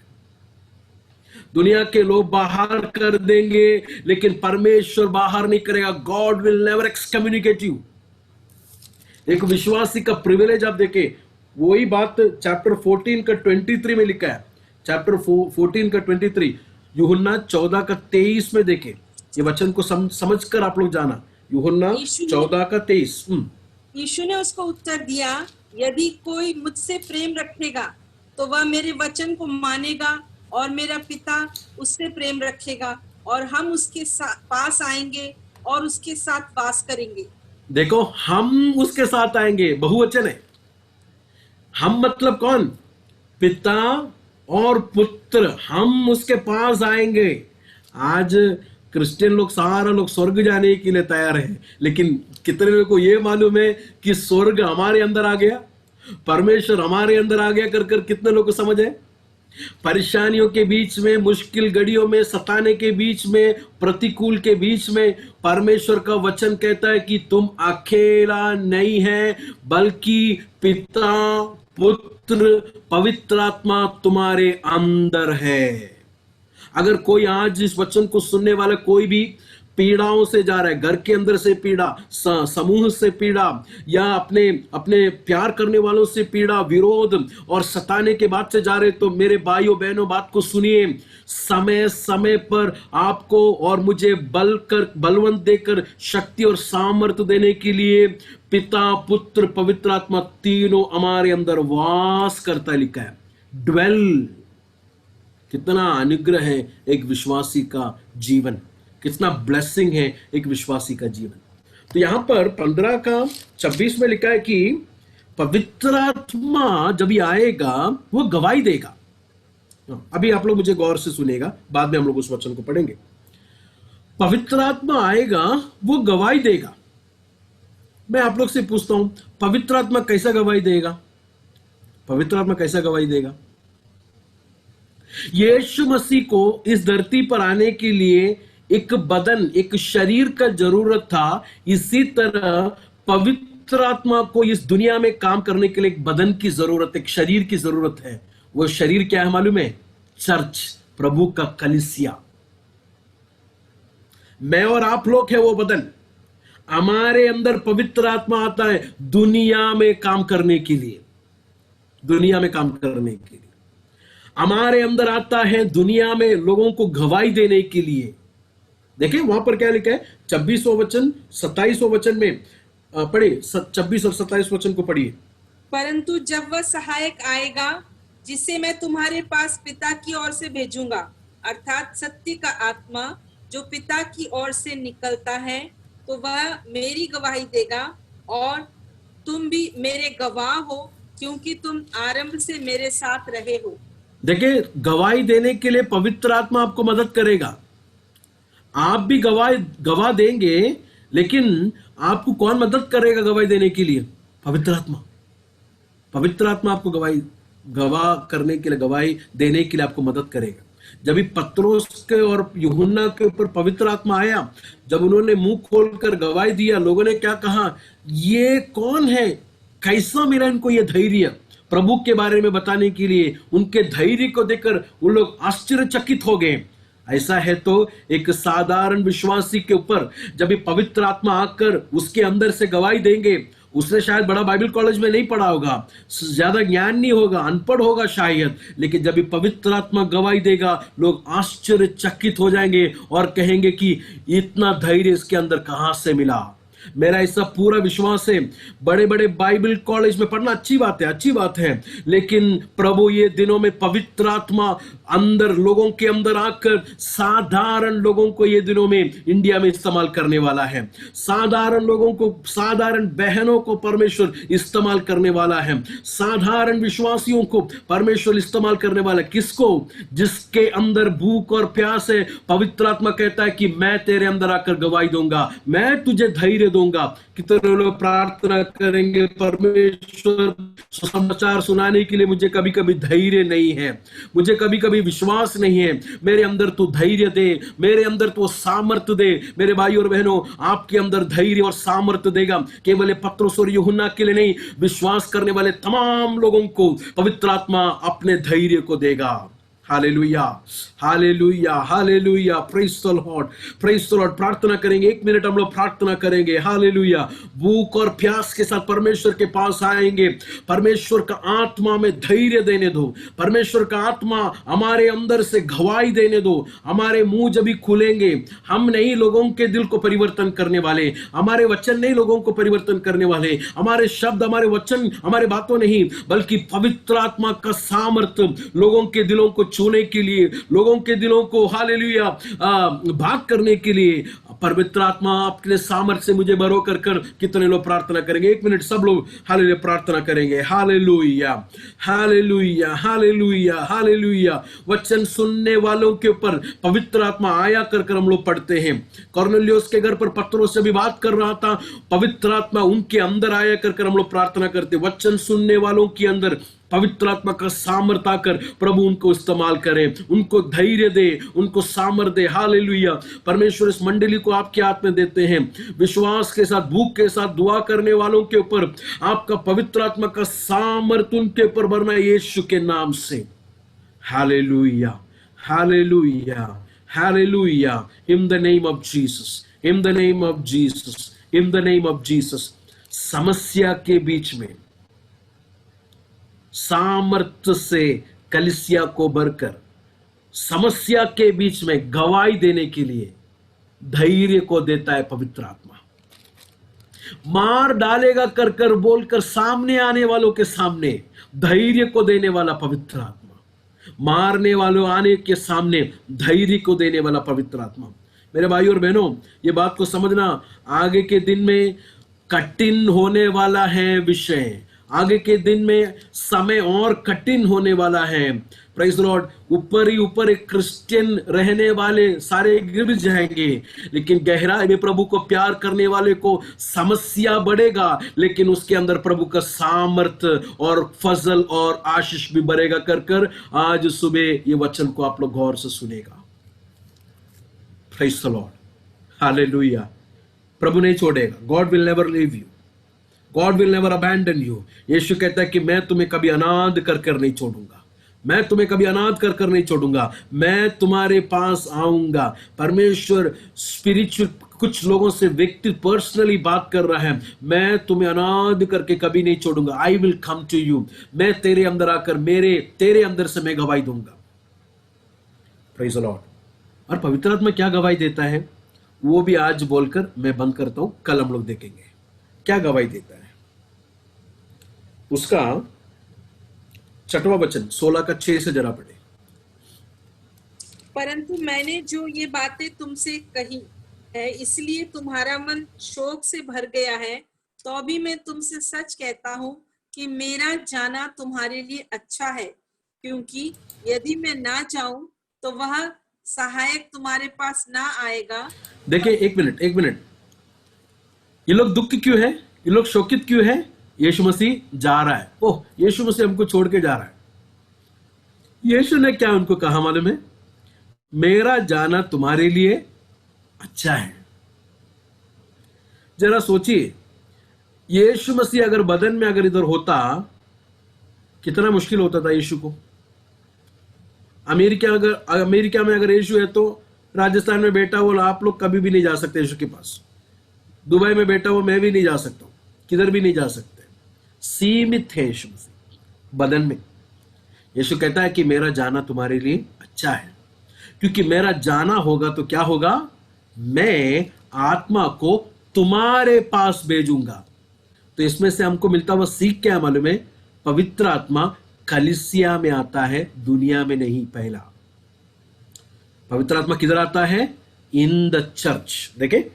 दुनिया के लोग बाहर कर देंगे, लेकिन परमेश्वर बाहर नहीं करेगा। God will never excommunicate you. एक विश्वासी का प्रिविलेज आप देखें, वही बात चैप्टर 14:23 में लिखा है। चैप्टर 14:23, यूहन्ना 14:23 में देखें। ये वचन को समझकर आप लोग जाना, यूहन्ना यीशु ने- 14:23। यीशु ने उसको उत्तर दिया, यदि कोई मुझसे प्रेम रखेगा तो वह मेरे वचन को मानेगा और मेरा पिता उससे प्रेम रखेगा और हम उसके पास आएंगे और उसके साथ वास करेंगे। देखो, हम उसके साथ आएंगे, बहुवचन है। हम मतलब कौन? पिता और पुत्र, हम उसके पास आएंगे। आज क्रिश्चियन लोग, सारा लोग स्वर्ग जाने के लिए तैयार है, लेकिन कितने लोगों को यह मालूम है कि स्वर्ग हमारे अंदर आ गया, परमेश्वर हमारे अंदर आ गया? कर कर कितने लोगों को समझ है? परेशानियों के बीच में, मुश्किल घड़ियों में, सताने के बीच में, प्रतिकूल के बीच में परमेश्वर का वचन कहता है कि तुम अकेला नहीं है, बल्कि पिता, पुत्र, पवित्र आत्मा तुम्हारे अंदर है। अगर कोई आज इस वचन को सुनने वाला कोई भी पीड़ाओं से जा रहा है, घर के अंदर से पीड़ा, समूह से पीड़ा, या अपने अपने प्यार करने वालों से पीड़ा, विरोध और सताने के बाद से जा रहे, तो मेरे भाइयों बहनों, बात को सुनिए। समय समय पर आपको और मुझे बलवंत देकर शक्ति और सामर्थ्य देने के लिए पिता, पुत्र, पवित्र आत्मा तीनों हमारे अंदर वास करता है, लिखा है ड्वेल। कितना अनुग्रह है एक विश्वासी का जीवन, कितना ब्लेसिंग है एक विश्वासी का जीवन। तो यहां पर 15:26 में लिखा है कि पवित्र आत्मा जब ये आएगा वो गवाही देगा। अभी आप लोग मुझे गौर से सुनेगा, बाद में हम लोग उस वचन को पढ़ेंगे। पवित्र आत्मा आएगा, वो गवाही देगा। मैं आप लोग से पूछता हूं, पवित्र आत्मा कैसा गवाही देगा? पवित्र आत्मा कैसा गवाही देगा? यीशु मसीह को इस धरती पर आने के लिए एक बदन, एक शरीर का जरूरत था। इसी तरह पवित्र आत्मा को इस दुनिया में काम करने के लिए एक बदन की जरूरत, एक शरीर की जरूरत है। वो शरीर क्या है मालूम है? चर्च, प्रभु का कलीसिया। मैं और आप लोग है वो बदन। हमारे अंदर पवित्र आत्मा आता है दुनिया में काम करने के लिए, दुनिया में काम करने के लिए हमारे अंदर आता है, दुनिया में लोगों को गवाही देने के लिए। देखिए वहां पर क्या लिखा है, 26वां वचन 27वां वचन में पढ़िए, 26 और 27 वचन को पढ़िए। परंतु जब वह सहायक आएगा, जिसे मैं तुम्हारे पास पिता की ओर से भेजूंगा, अर्थात सत्य का आत्मा जो पिता की ओर से निकलता है, तो वह मेरी गवाही देगा और तुम भी मेरे गवाह हो, क्योंकि तुम आरंभ से मेरे साथ रहे हो। देखिए, गवाही देने के लिए पवित्र आत्मा आपको मदद करेगा। आप भी गवाह देंगे, लेकिन आपको कौन मदद करेगा गवाही देने के लिए? पवित्र आत्मा। पवित्र आत्मा आपको गवाह करने के लिए, गवाही देने के लिए आपको मदद करेगा। जब पत्रोस के और यूहन्ना के ऊपर पवित्र आत्मा आया, जब उन्होंने मुंह खोलकर गवाही दिया, लोगों ने क्या कहा? ये कौन है? कैसा मिला इनको ये धैर्य प्रभु के बारे में बताने के लिए? उनके धैर्य को देखकर वो लोग आश्चर्यचकित हो गए। ऐसा है तो एक साधारण विश्वासी के ऊपर जब पवित्र आत्मा आकर उसके अंदर से गवाही देंगे, उसने शायद बड़ा बाइबल कॉलेज में नहीं पढ़ा होगा, ज्यादा ज्ञान नहीं होगा, अनपढ़ होगा शायद, लेकिन जब पवित्र आत्मा गवाही देगा, लोग आश्चर्यचकित हो जाएंगे और कहेंगे कि इतना धैर्य इसके अंदर कहां से मिला। मेरा ऐसा पूरा विश्वास है, बड़े बड़े बाइबल कॉलेज में पढ़ना अच्छी बात है, लेकिन प्रभु ये दिनों में पवित्र आत्मा अंदर, लोगों के अंदर आकर साधारण लोगों को ये दिनों में इंडिया में इस्तेमाल करने वाला है। साधारण लोगों को, साधारण बहनों को परमेश्वर इस्तेमाल करने वाला है। साधारण विश्वासियों को परमेश्वर इस्तेमाल करने वाला है। किसको? जिसके अंदर भूख और प्यास है। पवित्र आत्मा कहता है कि मैं तेरे अंदर आकर गवाही दूंगा, मैं तुझे धैर्य दूंगा। कितने लोग प्रार्थना करेंगे, परमेश्वर समाचार सुनाने के लिए मुझे कभी कभी धैर्य नहीं है, मुझे कभी कभी विश्वास नहीं है, मेरे अंदर तू धैर्य दे, मेरे अंदर तू सामर्थ्य दे। मेरे भाई और बहनों, आपके अंदर धैर्य और सामर्थ्य देगा। केवल पत्रोस और यूहन्ना के लिए नहीं, विश्वास करने वाले तमाम लोगों को पवित्र आत्मा अपने धैर्य को देगा। Hallelujah, hallelujah, hallelujah, praise the Lord, praise the Lord. प्रार्थना करेंगे, 1 मिनट हम लोग प्रार्थना करेंगे। हालेलुया। भूख और प्यास के साथ परमेश्वर के पास आएंगे। परमेश्वर का आत्मा में धैर्य देने दो, परमेश्वर का आत्मा हमारे अंदर से गवाही देने दो। हमारे मुंह जब भी खुलेंगे, हम नहीं लोगों के दिल को परिवर्तन करने वाले, हमारे वचन नहीं लोगों को परिवर्तन करने वाले, हमारे शब्द, हमारे वचन, हमारे बातों नहीं, बल्कि पवित्र आत्मा का सामर्थ्य लोगों के दिलों को छूने के लिए, लोगों के दिलों को हालेलुया भाग करने के लिए पवित्र आत्मा अपने सामर्थ्य से मुझे भरो कर कर। कितने लोग प्रार्थना करेंगे? 1 मिनट सब लोग हालेलुया प्रार्थना करेंगे। Hallelujah, hallelujah, hallelujah, hallelujah. वचन सुनने वालों के ऊपर पवित्र आत्मा आया कर कर हम लोग पढ़ते हैं। कॉर्नेलियुस के घर पर पत्रोस से भी बात कर रहा था, पवित्र आत्मा उनके अंदर आया कर कर हम लोग प्रार्थना करते। वचन सुनने वालों के अंदर पवित्र आत्मा का सामर्थ आकर प्रभु उनको इस्तेमाल करे, उनको धैर्य दे, उनको सामर्थ दे। हालेलुया। परमेश्वर इस मंडली को आपके हाथ में देते हैं। विश्वास के साथ, भूख के साथ दुआ करने वालों के ऊपर आपका पवित्र आत्मा का सामर्थ उनके ऊपर भरना है यीशु के नाम से। Hallelujah, hallelujah, hallelujah. In the name of Jesus, in the name of Jesus, in the name of Jesus. समस्या के बीच में सामर्थ्य से कलीसिया को भरकर, समस्या के बीच में गवाही देने के लिए धैर्य को देता है पवित्र आत्मा। मार डालेगा कर कर बोलकर सामने आने वालों के सामने धैर्य को देने वाला पवित्र आत्मा, मारने वालों आने के सामने धैर्य को देने वाला पवित्र आत्मा। मेरे भाई और बहनों, ये बात को समझना, आगे के दिन में कठिन होने वाला है विषय, आगे के दिन में समय और कठिन होने वाला है। Praise the Lord. ऊपर ही ऊपर एक क्रिश्चियन रहने वाले सारे गिर जाएंगे, लेकिन गहराई में प्रभु को प्यार करने वाले को समस्या बढ़ेगा, लेकिन उसके अंदर प्रभु का सामर्थ्य और फजल और आशीष भी बढ़ेगा कर कर आज सुबह ये वचन को आप लोग गौर से सुनेगा। Praise the Lord, hallelujah. प्रभु नहीं छोड़ेगा। God will never leave you, God will never abandon you. Yeshu कहता है कि मैं तुम्हें कभी अनाथ कर कर नहीं छोड़ूंगा, मैं तुम्हें कभी अनाथ कर कर नहीं छोड़ूंगा, मैं तुम्हारे पास आऊंगा। परमेश्वर स्पिरिचुअल कुछ लोगों से व्यक्ति पर्सनली बात कर रहा है, मैं तुम्हें अनाथ करके कभी नहीं छोड़ूंगा। I will come to you, मैं तेरे अंदर आकर तेरे अंदर से मैं गवाही दूंगा। Praise the Lord. और पवित्र आत्मा क्या गवाही देता है वो भी आज बोलकर मैं बंद करता हूं, कल हम लोग देखेंगे क्या गवाही देता है। उसका 6वां वचन 16 का 6 से जरा पढ़े। परंतु मैंने जो ये बातें तुमसे कही है, इसलिए तुम्हारा मन शोक से भर गया है, तो भी मैं तुमसे सच कहता हूँ कि मेरा जाना तुम्हारे लिए अच्छा है, क्योंकि यदि मैं ना जाऊं तो वह सहायक तुम्हारे पास ना आएगा। देखिए, एक मिनट, ये लोग दुख क्यों है, ये लोग शोकित क्यों है? यीशु मसीह जा रहा है। ओह, यीशु मसीह हमको छोड़ के जा रहा है। यीशु ने क्या उनको कहा मालूम है? मेरा जाना तुम्हारे लिए अच्छा है। जरा सोचिए, यीशु मसीह अगर बदन में अगर इधर होता, कितना मुश्किल होता था यीशु को। अमेरिका में अगर यीशु है तो राजस्थान में बेटा वो आप लोग कभी भी नहीं जा सकते यीशु के पास। दुबई में बेटा वो मैं भी नहीं जा सकता हूं, किधर भी नहीं जा सकते। सीमित है यीशु मसीह बदन में। यीशु कहता है कि मेरा जाना तुम्हारे लिए अच्छा है, क्योंकि मेरा जाना होगा तो क्या होगा? मैं आत्मा को तुम्हारे पास भेजूंगा। तो इसमें से हमको मिलता हुआ सीख क्या मालूम है? पवित्र आत्मा कलीसिया में आता है, दुनिया में नहीं। पहला पवित्र आत्मा किधर आता है? In the church. देखे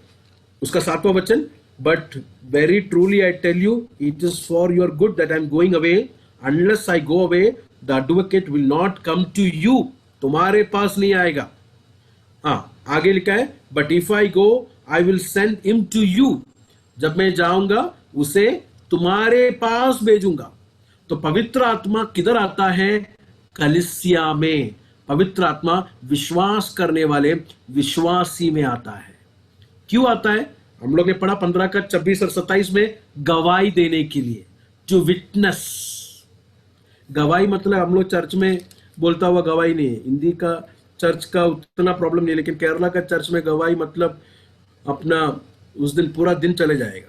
उसका 7वां वचन, but very truly I tell you it is for your good that I am going away, unless I go away the advocate will not come to you. तुम्हारे पास नहीं आएगा। आगे लिखा है, but if I go I will send him to you. जब मैं जाऊंगा उसे तुम्हारे पास भेजूंगा। तो पवित्र आत्मा किधर आता है? कलीसिया में। पवित्र आत्मा विश्वास करने वाले विश्वासी में आता है। क्यों आता है? हम लोग ने पढ़ा 15 का 26 और 27 में, गवाही देने के लिए, टू विटनेस। गवाही मतलब हम लोग चर्च में बोलता हुआ गवाही नहीं है। हिंदी का चर्च का उतना प्रॉब्लम नहीं है, लेकिन केरला का चर्च में गवाही मतलब अपना उस दिन पूरा दिन चले जाएगा,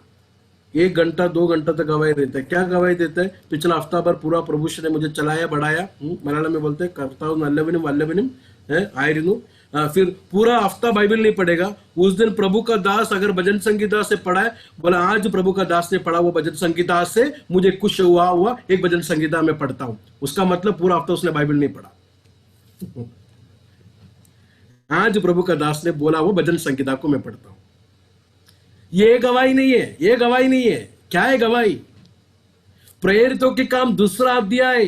1 घंटा 2 घंटा तक गवाही देता है। क्या गवाही देता है? पिछला हफ्ता भर पूरा प्रभु ने मुझे चलाया बढ़ाया, मलयालम में बोलते हैं करता हूँ नल्लविनम वल्लविनम है आयरिनु। फिर पूरा हफ्ता बाइबल नहीं पढ़ेगा। उस दिन प्रभु का दास अगर भजन संगीता से पढ़ा है, बोला आज प्रभु का दास ने पढ़ा वो भजन संगीता से मुझे कुछ हुआ एक भजन संगीता में पढ़ता हूं, उसका मतलब पूरा हफ्ता उसने बाइबल नहीं पढ़ा। आज प्रभु का दास ने बोला वो भजन संगीता को मैं पढ़ता हूं। ये गवाही नहीं है, ये गवाही नहीं है। क्या है गवाही? प्रेरितों के काम 2 अध्याय,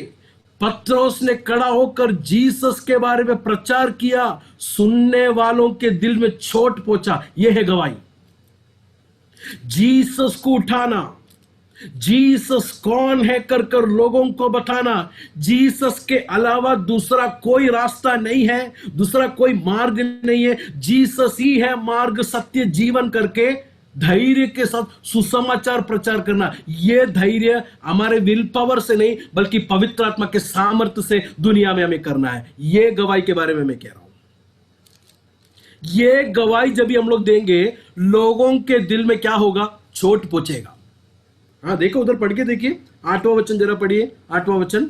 पत्रोस ने खड़ा होकर जीसस के बारे में प्रचार किया, सुनने वालों के दिल में चोट पहुंचा। यह है गवाही। जीसस को उठाना, जीसस कौन है कर कर लोगों को बताना। जीसस के अलावा दूसरा कोई रास्ता नहीं है, दूसरा कोई मार्ग नहीं है। जीसस ही है मार्ग सत्य जीवन करके धैर्य के साथ सुसमाचार प्रचार करना। यह धैर्य हमारे विल पावर से नहीं बल्कि पवित्र आत्मा के सामर्थ्य से दुनिया में हमें करना है। यह गवाही के बारे में मैं कह रहा हूं। यह गवाही जब भी हम लोग देंगे, लोगों के दिल में क्या होगा? चोट पहुंचेगा। हाँ देखो, उधर पढ़ के देखिए 8वां वचन, जरा पढ़िए 8वां वचन।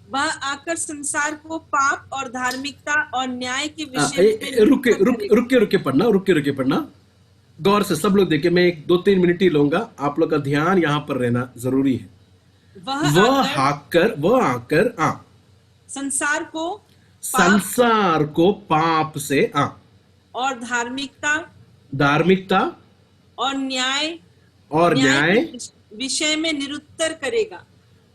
वह आकर संसार को पाप और धार्मिकता और न्याय के विषय में रुके पढ़ना गौर से। सब लोग देखिए, मैं 2-3 मिनट ही लूंगा, आप लोग का ध्यान यहां पर रहना जरूरी है। वह आकर संसार को पाप से और धार्मिकता और न्याय विषय में निरुत्तर करेगा।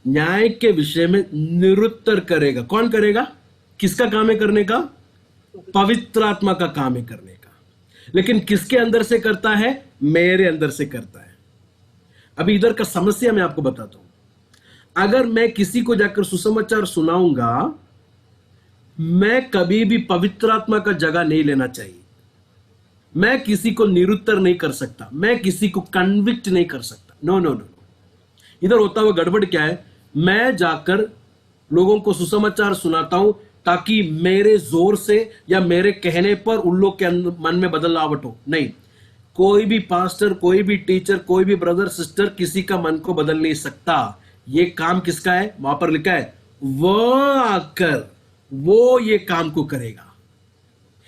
न्याय के विषय में निरुत्तर करेगा। कौन करेगा? किसका काम है करने का? पवित्र आत्मा का काम है करने का। लेकिन किसके अंदर से करता है? मेरे अंदर से करता है। अभी इधर का समस्या मैं आपको बताता हूं। अगर मैं किसी को जाकर सुसमाचार सुनाऊंगा, मैं कभी भी पवित्र आत्मा का जगह नहीं लेना चाहिए। मैं किसी को निरुत्तर नहीं कर सकता, मैं किसी को कन्विक्ट नहीं कर सकता। नो। इधर होता हुआ गड़बड़ क्या है? मैं जाकर लोगों को सुसमाचार सुनाता हूं ताकि मेरे जोर से या मेरे कहने पर उन लोग के मन में बदलावट हो। नहीं, कोई भी पास्टर, कोई भी टीचर, कोई भी ब्रदर सिस्टर किसी का मन को बदल नहीं सकता। ये काम किसका है? वहां पर लिखा है वह आकर वो ये काम को करेगा।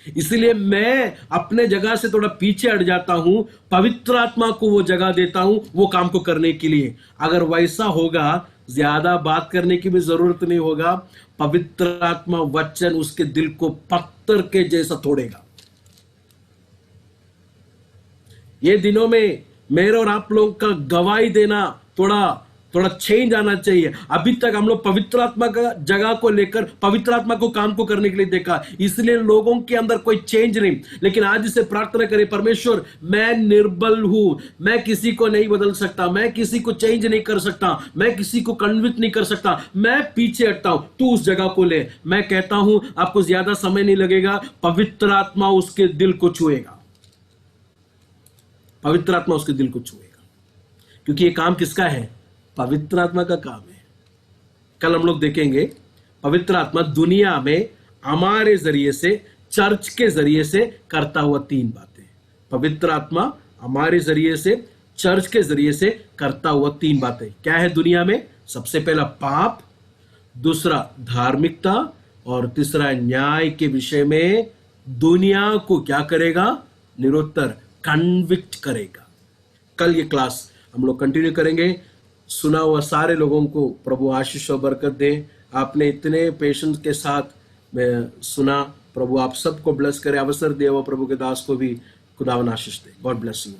इसलिए मैं अपने जगह से थोड़ा पीछे हट जाता हूं, पवित्र आत्मा को वो जगह देता हूं वो काम को करने के लिए। अगर वैसा होगा, ज्यादा बात करने की भी जरूरत नहीं होगा। पवित्र आत्मा वचन उसके दिल को पत्थर के जैसा तोड़ेगा। ये दिनों में मेरे और आप लोग का गवाही देना थोड़ा चेंज आना चाहिए। अभी तक हम लोग पवित्र आत्मा का जगह को लेकर पवित्र आत्मा को काम को करने के लिए देखा, इसलिए लोगों के अंदर कोई चेंज नहीं। लेकिन आज इसे प्रार्थना करें, परमेश्वर मैं निर्बल हूं, मैं किसी को नहीं बदल सकता, मैं किसी को चेंज नहीं कर सकता, मैं किसी को कन्विक्ट नहीं कर सकता, मैं पीछे हटता हूं, तू उस जगह को ले। मैं कहता हूं आपको ज्यादा समय नहीं लगेगा, पवित्र आत्मा उसके दिल को छुएगा। पवित्र आत्मा उसके दिल को छुएगा, क्योंकि ये काम किसका है? पवित्र आत्मा का काम है। कल हम लोग देखेंगे पवित्र आत्मा दुनिया में हमारे जरिए से, चर्च के जरिए से करता हुआ 3 बातें। पवित्र आत्मा हमारे जरिए से, चर्च के जरिए से करता हुआ 3 बातें क्या है दुनिया में? सबसे पहला पाप, दूसरा धार्मिकता और तीसरा न्याय के विषय में दुनिया को क्या करेगा? निरुत्तर, कन्विक्ट करेगा। कल ये क्लास हम लोग कंटिन्यू करेंगे। सुना हुआ सारे लोगों को प्रभु आशीष और बरकत दे। आपने इतने पेशेंस के साथ सुना, प्रभु आप सबको ब्लेस करे, अवसर दे, वो प्रभु के दास को भी खुदावन आशीष दे। God bless you.